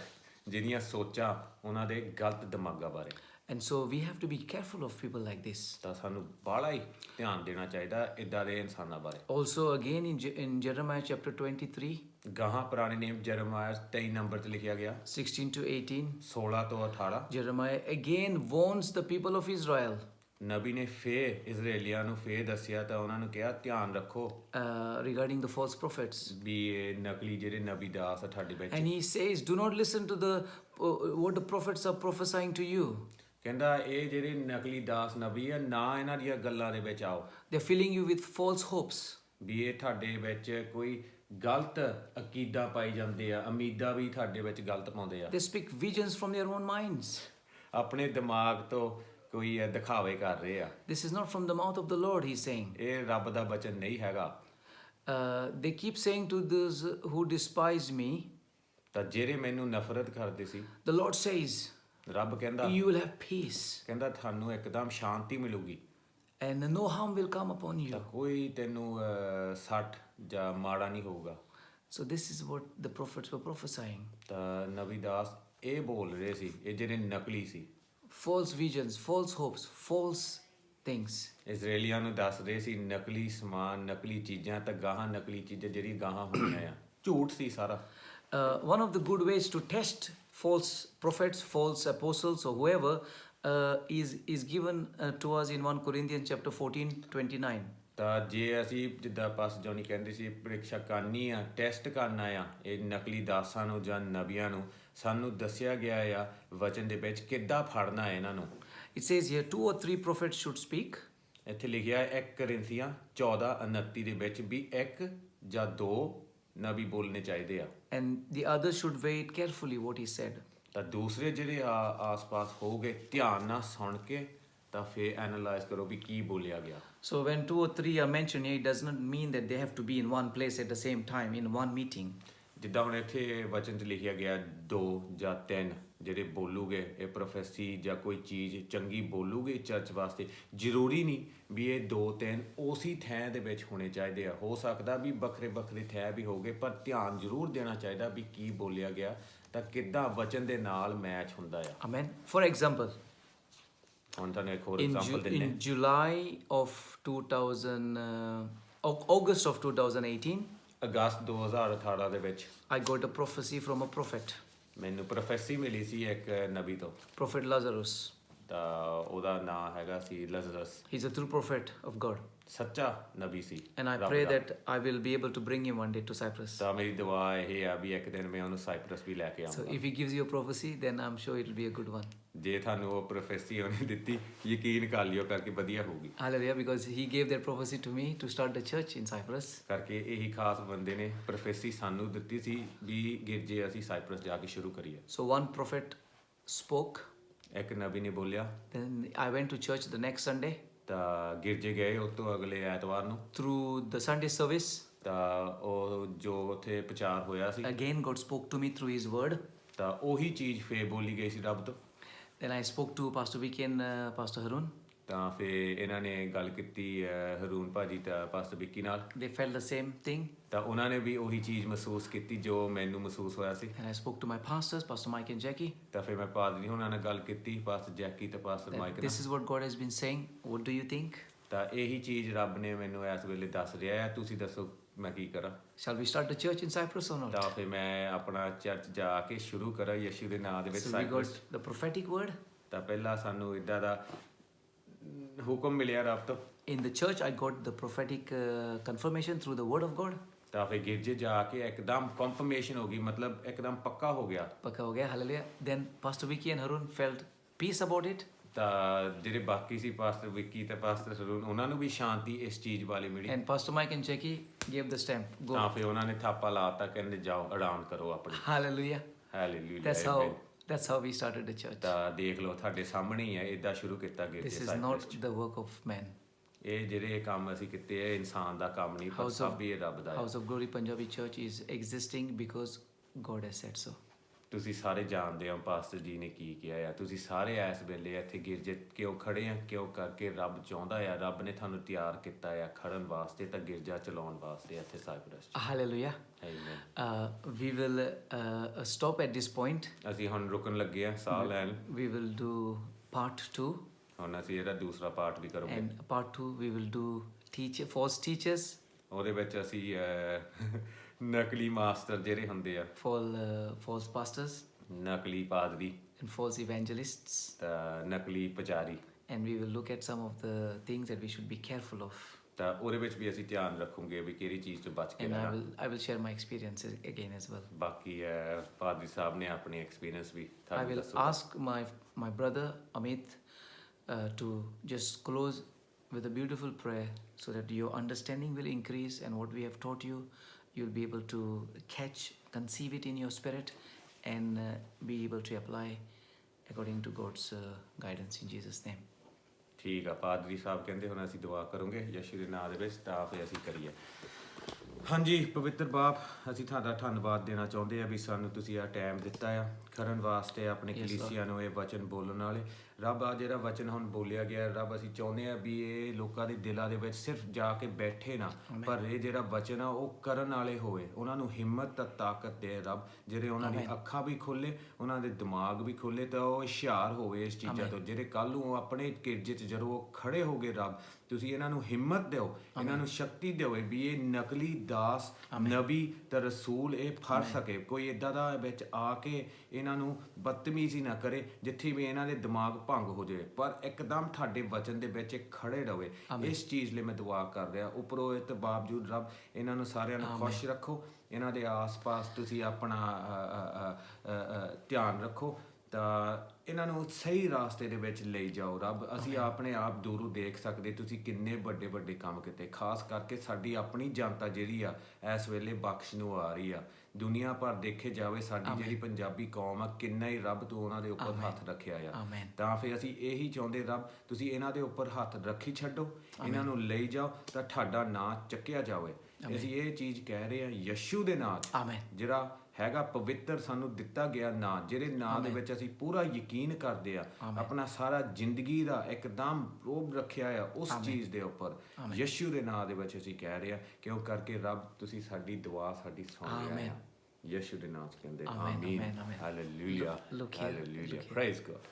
ਜਿਹੜੀਆਂ ਸੋਚਾਂ ਉਹਨਾਂ ਦੇ ਗਲਤ ਦਿਮਾਗਾਂ ਬਾਰੇ। And so we have to be careful of people like this. ਤਾਂ ਸਾਨੂੰ ਬਾਹਲਾ ਹੀ ਧਿਆਨ ਦੇਣਾ ਚਾਹੀਦਾ ਇੱਦਾਂ ਦੇ ਇਨਸਾਨਾਂ ਬਾਰੇ। Also again in Jeremiah chapter 23, ਗਾਹਾਂ ਪੁਰਾਣੇ ਨੇਮ ਜਰਮਾਇਆ 23 ਨੰਬਰ 'ਤੇ ਲਿਖਿਆ ਗਿਆ 16 to 18, 16 ਤੋਂ 18। Jeremiah again warns the people of Israel ਨਬੀ ਨੇ ਫੇਰ ਇਜ਼ਰਾਈਲੀਆਂ ਨੂੰ ਫੇਰ ਦੱਸਿਆ ਤਾਂ ਉਹਨਾਂ ਨੂੰ ਕਿਹਾ ਧਿਆਨ ਰੱਖੋ regarding the false prophets. ਵੀ ਇਹ ਨਕਲੀ ਜਿਹੜੇ ਨਬੀ ਦਾਸ ਆ ਤੁਹਾਡੇ ਵਿੱਚ। And he says, do not listen to what the prophets are prophesying to you. ਕਹਿੰਦਾ ਇਹ ਜਿਹੜੇ ਨਕਲੀ ਦਾਸ ਨਬੀ ਆ ਨਾ ਇਹਨਾਂ ਦੀਆਂ ਗੱਲਾਂ ਦੇ ਵਿੱਚ ਆਓ। They're filling you with false hopes. ਵੀ ਇਹ ਤੁਹਾਡੇ ਵਿੱਚ ਕੋਈ ਗਲਤ ਅਕੀਦਾਂ ਪਾਈ ਜਾਂਦੇ ਆ, ਉਮੀਦਾਂ ਵੀ ਤੁਹਾਡੇ ਵਿੱਚ ਗਲਤ ਪਾਉਂਦੇ ਆ। They speak visions from their own minds. ਆਪਣੇ ਦਿਮਾਗ ਤੋਂ ਕੋਈ ਦਿਖਾਵੇ ਕਰ ਰਹੇ ਆ। This is not from the mouth of the Lord, he's saying. ਇਹ ਰੱਬ ਦਾ ਬਚਨ ਨਹੀਂ ਹੈਗਾ। They keep saying to those who despise me, ਤਾਂ ਜਿਹੜੇ ਮੈਨੂੰ ਨਫ਼ਰਤ ਕਰਦੇ ਸੀ, the Lord says, ਰੱਬ ਕਹਿੰਦਾ you will have peace ਕਹਿੰਦਾ ਤੁਹਾਨੂੰ ਇੱਕਦਮ ਸ਼ਾਂਤੀ ਮਿਲੂਗੀ and no harm will come upon ਤਾਂ you. ਕੋਈ ਤੈਨੂੰ ਸੱਟ ਜਾਂ ਮਾੜਾ ਨਹੀਂ ਹੋਊਗਾ। So this is what the prophets were prophesying. ਤਾਂ ਨਬੀ ਦਾਸ ਇਹ ਬੋਲ ਰਹੇ ਸੀ, ਇਹ ਜਿਹੜੇ ਨਕਲੀ ਸੀ। False visions, false hopes, false things. ਇਜ਼ਰਾਈਲੀਆਂ ਨੂੰ ਦੱਸ ਰਹੇ ਸੀ ਨਕਲੀ ਸਮਾਨ, ਨਕਲੀ ਚੀਜ਼ਾਂ ਤਾਂ ਗਾਹਾਂ ਨਕਲੀ ਚੀਜ਼ਾਂ ਜਿਹੜੀ ਗਾਹਾਂ ਹੋਣੀਆਂ ਆ, ਝੂਠ ਸੀ ਸਾਰਾ। One of the good ways to test false prophets, false apostles, or whoever is given to us in 1 Corinthians chapter 14:29. ਤਾਂ ਜੇ ਅਸੀਂ ਜਿੱਦਾਂ ਪਾਸ ਜੋਨੀ ਕਹਿੰਦੇ ਸੀ ਪ੍ਰੀਖਿਆ ਕਰਨੀ ਆ, ਟੈਸਟ ਕਰਨਾ ਆ ਇਹ ਨਕਲੀ ਦਾਸਾਂ ਨੂੰ ਜਾਂ ਨਬੀਆਂ ਨੂੰ, ਸਾਨੂੰ ਦੱਸਿਆ ਗਿਆ ਆ ਵਚਨ ਦੇ ਵਿੱਚ ਕਿੱਦਾਂ ਫੜਨਾ ਹੈ ਇਹਨਾਂ ਨੂੰ। It says here 2 or 3 prophets should speak. ਇੱਥੇ ਲਿਖਿਆ 1 ਕੋਰਿੰਥੀਆਂ 14:29 ਦੇ ਵਿੱਚ ਵੀ 1 ਜਾਂ 2 ਨਬੀ ਬੋਲਣੇ ਚਾਹੀਦੇ ਆ। And the others should weigh it carefully what he said. ਤਾਂ ਦੂਸਰੇ ਜਿਹੜੇ ਆਸ-ਪਾਸ ਹੋਗੇ ਧਿਆਨ ਨਾਲ ਸੁਣ ਕੇ ਤਾਂ ਫਿਰ ਐਨਾਲਾਈਜ਼ ਕਰੋ ਵੀ ਕੀ ਬੋਲਿਆ ਗਿਆ। So when 2 or 3 are mentioned here, it does not mean that they have to be in one place at the same time, in one meeting. ਜਿੱਦਾਂ ਹੁਣ ਇੱਥੇ ਵਚਨ 'ਚ ਲਿਖਿਆ ਗਿਆ 2 ਜਾਂ 3 ਜਿਹੜੇ ਬੋਲੂਗੇ ਇਹ ਪ੍ਰੋਫੈਸੀ ਜਾਂ ਕੋਈ ਚੀਜ਼ ਚੰਗੀ ਬੋਲੂਗੇ ਚਰਚ ਵਾਸਤੇ, ਜ਼ਰੂਰੀ ਨਹੀਂ ਵੀ ਇਹ 2-3 ਉਸੇ ਥਾਂ ਦੇ ਵਿੱਚ ਹੋਣੇ ਚਾਹੀਦੇ ਆ। ਹੋ ਸਕਦਾ ਵੀ ਵੱਖਰੇ ਵੱਖਰੇ ਥਾਂ ਵੀ ਹੋਗੇ, ਪਰ ਧਿਆਨ ਜ਼ਰੂਰ ਦੇਣਾ ਚਾਹੀਦਾ ਵੀ ਕੀ ਬੋਲਿਆ ਗਿਆ ਤਾਂ ਕਿੱਦਾਂ ਵਚਨ ਦੇ ਨਾਲ ਮੈਚ ਹੁੰਦਾ ਆ। Amen. For example, ਹੁਣ ਤੁਹਾਨੂੰ ਇੱਕ ਹੋਰ ਐਗਜ਼ਾਮਪਲ ਦਿੰਦੇ in July of August of 2018, ਅਗਸਤ 2018 ਦੇ ਵਿੱਚ I got a prophecy from a prophet, ਮੈਨੂੰ ਪ੍ਰੋਫੈਸੀ ਮਿਲੀ ਸੀ ਇੱਕ ਨਬੀ ਤੋਂ, Prophet Lazarus. ਤਾਂ ਉਹਦਾ ਨਾਂ ਹੈਗਾ ਸੀ ਲਜ਼ਰਸ। He's a true prophet of God. ਸੱਚਾ ਨਬੀ ਸੀ And I ਰੱਬ pray the. that I will be able to bring him one day to Cyprus. ਤਾਂ ਮੇਰੀ ਦੁਆ ਇਹ ਆ ਵੀ ਇੱਕ ਦਿਨ ਮੈਂ ਉਹਨੂੰ ਸਾਈਪਰਸ ਵੀ ਲੈ ਕੇ So ਆਵਾਂਗਾ। if he gives you a prophecy, then I'm sure it will be a good one. ਜੇ ਤੁਹਾਨੂੰ ਉਹ ਪ੍ਰੋਫੈਸੀ ਉਹਨੇ ਦਿੱਤੀ, ਯਕੀਨ ਕਰ ਲਿਓ ਕਰਕੇ ਵਧੀਆ ਹੋਊਗੀ। Hallelujah, because he gave that prophecy to me to start the church in Cyprus. ਕਰਕੇ ਇਹੀ ਖਾਸ ਬੰਦੇ ਨੇ ਪ੍ਰੋਫੈਸੀ ਸਾਨੂੰ ਦਿੱਤੀ ਸੀ ਵੀ ਗਿਰਜੇ ਅਸੀਂ ਸਾਈਪਰਸ ਜਾ ਕੇ ਸ਼ੁਰੂ ਕਰੀਏ। So one prophet spoke, ਇੱਕ ਨਬੀ ਨੇ ਬੋਲਿਆ, then I went to church the next Sunday. ਤਾਂ ਗਿਰਜੇ ਗਏ ਉਸ ਤੋਂ ਅਗਲੇ ਐਤਵਾਰ ਨੂੰ, Through the Sunday service, ਤਾਂ ਉਹ ਜੋ ਉੱਥੇ ਪ੍ਰਚਾਰ ਹੋਇਆ ਸੀ again God spoke to me through his word. ਤਾਂ ਉਹੀ ਚੀਜ਼ ਫੇਰ ਬੋਲੀ ਗਈ ਸੀ ਰੱਬ ਤੋਂ। Then I spoke to Pastor Vicky and Pastor Harun. ਤਾਂ ਫਿਰ ਇਹਨਾਂ ਨੇ ਗੱਲ ਕੀਤੀ ਹਰੂਨ ਭਾਜੀ ਤਾਂ ਪਾਸਟਰ ਵਿੱਕੀ ਨਾਲ, They felt the same thing. ਤਾਂ ਉਹਨਾਂ ਨੇ ਵੀ ਉਹੀ ਚੀਜ਼ ਮਹਿਸੂਸ ਕੀਤੀ ਜੋ ਮੈਨੂੰ ਮਹਿਸੂਸ ਹੋਇਆ ਸੀ। And I spoke to my pastors, Pastor Mike and Jackie. ਤਾਂ ਫਿਰ ਮੈਂ ਪਾਦਰੀ ਉਹਨਾਂ ਨਾਲ ਗੱਲ ਕੀਤੀ, ਪਾਸਟਰ ਜੈਕੀ ਤੇ ਪਾਸਟਰ That ਮਾਈਕ this ਨਾਲ। is what God has been saying. What do you think? ਤਾਂ ਇਹੀ ਚੀਜ਼ ਰੱਬ ਨੇ ਮੈਨੂੰ ਇਸ ਵੇਲੇ ਦੱਸ ਰਿਹਾ ਹੈ, ਤੁਸੀਂ ਦੱਸੋ ਮੈਂ ਕੀ ਕਰਾਂ। Shall we start the church in Cyprus or not? ਤਾਂ ਫਿਰ ਮੈਂ ਆਪਣਾ ਚਰਚ ਜਾ ਕੇ ਸ਼ੁਰੂ ਕਰਾਂ ਯਿਸੂ ਦੇ ਨਾਮ ਦੇ ਵਿੱਚ So we cypress. got the prophetic word. ਤਾਂ ਪਹਿਲਾਂ ਸਾਨੂੰ ਇੱਦਾਂ ਦਾ ਹੁਕਮ ਮਿਲਿਆ ਰੱਬ ਤੋਂ। In the church, I got the prophetic confirmation through the word of God. ਤਾਂ ਫਿਰ ਗਿਰਜੇ ਜਾ ਕੇ ਇੱਕਦਮ ਕੰਫਰਮੇਸ਼ਨ ਹੋ ਗਈ, ਮਤਲਬ ਇੱਕਦਮ ਪੱਕਾ ਹੋ ਗਿਆ। Paka ho gaya, hallelujah. Then Pastor Vicky and Harun felt peace about it. ਤਾਂ ਜਿਹੜੇ ਬਾਕੀ ਸੀ ਪਾਸਟਰ ਵਿੱਕੀ ਤੇ ਪਾਸਟਰ ਸਰੂਨ, ਉਹਨਾਂ ਨੂੰ ਵੀ ਸ਼ਾਂਤੀ ਇਸ ਚੀਜ਼ ਵਾਲੀ ਮਿਲੀ। And Pastor Mike and Jackie gave the stamp. Go. ਤਾਂ ਫਿਰ ਉਹਨਾਂ ਨੇ ਥਾਪਾ ਲਾਤਾ, ਕਹਿੰਦੇ ਜਾਓ ਆਰਾਮ ਕਰੋ ਆਪਣੀ। Hallelujah. Hallelujah. That's how we started the church. ਤਾਂ ਦੇਖ ਲਓ ਤੁਹਾਡੇ ਸਾਹਮਣੇ ਹੀ ਹੈ, ਇਦਾਂ ਸ਼ੁਰੂ ਕੀਤਾ ਗਿਰਜੇ This is ਸਾਈਪਰਸ not 'ਚ। the work of man. ਇਹ ਜਿਹੜੇ ਕੰਮ ਅਸੀਂ ਕੀਤੇ ਇਹ ਇਨਸਾਨ ਦਾ ਕੰਮ ਨਹੀਂ, ਪਰ House ਸਭ of- ਹੀ ਇਹ ਰੱਬ ਦਾ ਹੈ। House of Glory Punjabi Church is existing because God has said so. ਤੁਸੀਂ ਸਾਰੇ ਜਾਣਦੇ ਹੋ ਪਾਸਟਰ ਜੀ ਨੇ ਕੀ ਕਿਹਾ ਆ। ਤੁਸੀਂ ਸਾਰੇ ਇਸ ਵੇਲੇ ਇੱਥੇ ਗਿਰਜੇ ਕਿਉਂ ਖੜੇ ਆ, ਕਿਉਂ ਕਰਕੇ ਰੱਬ ਚਾਹੁੰਦਾ ਆ, ਰੱਬ ਨੇ ਤੁਹਾਨੂੰ ਤਿਆਰ ਕੀਤਾ ਆ ਖੜਨ ਵਾਸਤੇ ਤਾਂ ਗਿਰਜਾ ਚਲਾਉਣ ਵਾਸਤੇ ਇੱਥੇ ਸਾਈਪਰਸ 'ਚ। Hallelujah. ਆਮੀਨ। We will stop at this point. ਅਸੀਂ ਹੁਣ ਰੁਕਣ ਲੱਗੇ ਆ ਸਾਹ ਲੈਣ। We will do part 2. ਹੁਣ ਅਸੀਂ ਇਹਦਾ ਦੂਸਰਾ ਪਾਰਟ ਵੀ ਕਰੂਗੇ। And part 2, we will do false teachers, ਉਹਦੇ ਵਿੱਚ ਅਸੀਂ ਨਕਲੀ ਮਾਸਟਰ ਜਿਹੜੇ ਹੁੰਦੇ ਆ, false pastors, ਨਕਲੀ ਪਾਦਰੀ and false evangelists. ਤਾਂ ਨਕਲੀ ਪੁਜਾਰੀ, And we will look at some of the things that we should be careful of. ਤਾਂ ਉਹਦੇ ਵਿੱਚ ਵੀ ਅਸੀਂ ਧਿਆਨ ਰੱਖੂਗੇ ਵੀ ਕਿਹੜੀ ਚੀਜ਼ ਤੋਂ ਬਚ ਕੇ And ਰਹਿਣਾ। I will share my experiences again as well. ਬਾਕੀ ਪਾਦਰੀ ਸਾਹਿਬ ਨੇ ਆਪਣੀ ਐਕਸਪੀਰੀਅੰਸ ਵੀ I ਤੁਹਾਨੂੰ will ਦੱਸੂਗਾ। ask my brother Amit to just close with a beautiful prayer so that your understanding will increase, and what we have taught you, you'll be able to conceive it in your spirit, and be able to apply according to God's guidance in Jesus' name. ਠੀਕ ਆ, ਪਾਦਰੀ ਸਾਹਿਬ ਕਹਿੰਦੇ ਹੁਣ ਅਸੀਂ ਦੁਆ ਕਰੂੰਗੇ ਯਿਸੂ ਦੇ ਨਾਮ ਦੇ ਵਿੱਚ, ਤਾਂ ਫਿਰ ਅਸੀਂ ਕਰੀਏ। ਹਾਂਜੀ ਪਵਿੱਤਰ ਬਾਪ, ਅਸੀਂ ਤੁਹਾਡਾ ਧੰਨਵਾਦ ਦੇਣਾ ਚਾਹੁੰਦੇ ਆ ਵੀ ਸਾਨੂੰ ਤੁਸੀਂ ਆ ਟਾਈਮ ਦਿੱਤਾ ਆ ਕਰਨ ਵਾਸਤੇ, ਆਪਣੇ ਕਲੀਸਿਆ ਨੂੰ ਇਹ ਵਚਨ ਬੋਲਣ ਵਾਲੇ। ਰੱਬ ਆ ਜਿਹੜਾ ਵਚਨ ਹੁਣ ਬੋਲਿਆ ਗਿਆ, ਰੱਬ ਅਸੀਂ ਚਾਹੁੰਦੇ ਆ ਵੀ ਇਹ ਲੋਕਾਂ ਦੇ ਦਿਲਾਂ ਦੇ ਵਿੱਚ ਸਿਰਫ ਜਾ ਕੇ ਬੈਠੇ ਨਾ, ਪਰ ਇਹ ਜਿਹੜਾ ਵਚਨ ਆ ਉਹ ਕਰਨ ਵਾਲੇ ਹੋਏ, ਉਹਨਾਂ ਨੂੰ ਹਿੰਮਤ ਤੇ ਤਾਕਤ ਦੇ ਰੱਬ, ਜਿਹੜੇ ਉਹਨਾਂ ਦੀ ਅੱਖਾਂ ਵੀ ਖੋਲੇ, ਉਹਨਾਂ ਦੇ ਦਿਮਾਗ ਵੀ ਖੋਲੇ, ਤਾਂ ਉਹ ਹੁਸ਼ਿਆਰ ਹੋਵੇ ਇਸ ਚੀਜ਼ਾਂ ਤੋਂ, ਜਿਹੜੇ ਕੱਲ ਨੂੰ ਆਪਣੇ ਕਿਰਜੇ 'ਚ ਜਦੋਂ ਉਹ ਖੜੇ ਹੋ ਗਏ ਰੱਬ, ਤੁਸੀਂ ਇਹਨਾਂ ਨੂੰ ਹਿੰਮਤ ਦਿਓ, ਇਹਨਾਂ ਨੂੰ ਸ਼ਕਤੀ ਦਿਓ ਵੀ ਇਹ ਨਕਲੀ ਦਾਸ ਨਬੀ ਤੇ ਰਸੂਲ ਇਹ ਫੜ ਸਕੇ, ਕੋਈ ਇਦਾਂ ਦਾ ਵਿੱਚ ਆ ਕੇ ਇਹਨਾਂ ਨੂੰ ਬਦਤਮੀਜ਼ੀ ਨਾ ਕਰੇ ਜਿੱਥੇ ਵੀ ਇਹਨਾਂ ਦੇ ਦਿਮਾਗ ਭੰਗ ਹੋ ਜਾਵੇ, ਪਰ ਇੱਕਦਮ ਤੁਹਾਡੇ ਵਚਨ ਦੇ ਵਿੱਚ ਖੜੇ ਰਵੇ। ਇਸ ਚੀਜ਼ ਲਈ ਮੈਂ ਦੁਆ ਕਰ ਰਿਹਾ। ਉੱਪਰੋਂ ਇਹ ਬਾਵਜੂਦ ਰੱਬ ਇਹਨਾਂ ਨੂੰ ਸਾਰਿਆਂ ਨੂੰ ਖੁਸ਼ ਰੱਖੋ, ਇਹਨਾਂ ਦੇ ਆਸ-ਪਾਸ ਤੁਸੀਂ ਆਪਣਾ ਧਿਆਨ ਰੱਖੋ, ਤਾਂ ਇਹਨਾਂ ਨੂੰ ਸਹੀ ਰਾਸਤੇ ਦੇ ਵਿੱਚ ਲਈ ਜਾਓ ਰੱਬ। ਅਸੀਂ ਆਪਣੇ ਆਪ ਦੂਰੋਂ ਦੇਖ ਸਕਦੇ ਤੁਸੀਂ ਕਿੰਨੇ ਵੱਡੇ ਵੱਡੇ ਕੰਮ ਕੀਤੇ, ਖਾਸ ਕਰਕੇ ਸਾਡੀ ਆਪਣੀ ਜਨਤਾ ਜਿਹੜੀ ਆ ਇਸ ਵੇਲੇ ਬਖਸ਼ ਨੂੰ ਆ ਰਹੀ ਆ। ਦੁਨੀਆ ਭਰ ਦੇਖੇ ਜਾਵੇ ਸਾਡੀ ਜਿਹੜੀ ਪੰਜਾਬੀ ਕੌਮ ਆ, ਕਿੰਨਾ ਹੀ ਰੱਬ ਤੂੰ ਉਹਨਾਂ ਦੇ ਉੱਪਰ ਹੱਥ ਰੱਖਿਆ ਆ। ਤਾਂ ਫਿਰ ਅਸੀਂ ਇਹੀ ਚਾਹੁੰਦੇ ਰੱਬ ਤੁਸੀਂ ਇਹਨਾਂ ਦੇ ਉੱਪਰ ਹੱਥ ਰੱਖੀ ਛੱਡੋ, ਇਹਨਾਂ ਨੂੰ ਲਈ ਜਾਓ ਤਾਂ ਤੁਹਾਡਾ ਨਾਂ ਚੱਕਿਆ ਜਾਵੇ। ਅਸੀਂ ਇਹ ਚੀਜ਼ ਕਹਿ ਰਹੇ ਹਾਂ ਯਸ਼ੂ ਦੇ ਨਾਂ 'ਚ, ਜਿਹੜਾ ਹੈਗਾ ਪਵਿੱਤਰ ਸਾਨੂੰ ਦਿੱਤਾ ਗਿਆ ਨਾਂ, ਜਿਹੜੇ ਨਾਂ ਦੇ ਵਿੱਚ ਅਸੀਂ ਪੂਰਾ ਯਕੀਨ ਕਰਦੇ ਆ, ਆਪਣਾ ਸਾਰਾ ਜ਼ਿੰਦਗੀ ਦਾ ਇੱਕਦਮ ਰੋਬ ਰੱਖਿਆ ਆ ਉਸ ਚੀਜ਼ ਦੇ ਉੱਪਰ। ਯਸ਼ੂ ਦੇ ਨਾਂ ਦੇ ਵਿੱਚ ਅਸੀਂ ਕਹਿ ਰਹੇ ਆ, ਕਿਉਂ ਕਰਕੇ ਰੱਬ ਤੁਸੀਂ ਸਾਡੀ ਦੁਆ ਸਾਡੀ ਸੁਣ ਰਹੇ ਆ। ਯਸ਼ੂ ਦੇ ਨਾਮ 'ਚ ਕਹਿੰਦੇ ਆਮੀਨ, ਹਾਲੇਲੂਇਆ, ਹਾਲੇਲੂਇਆ, ਪ੍ਰੇਜ਼ ਗॉड।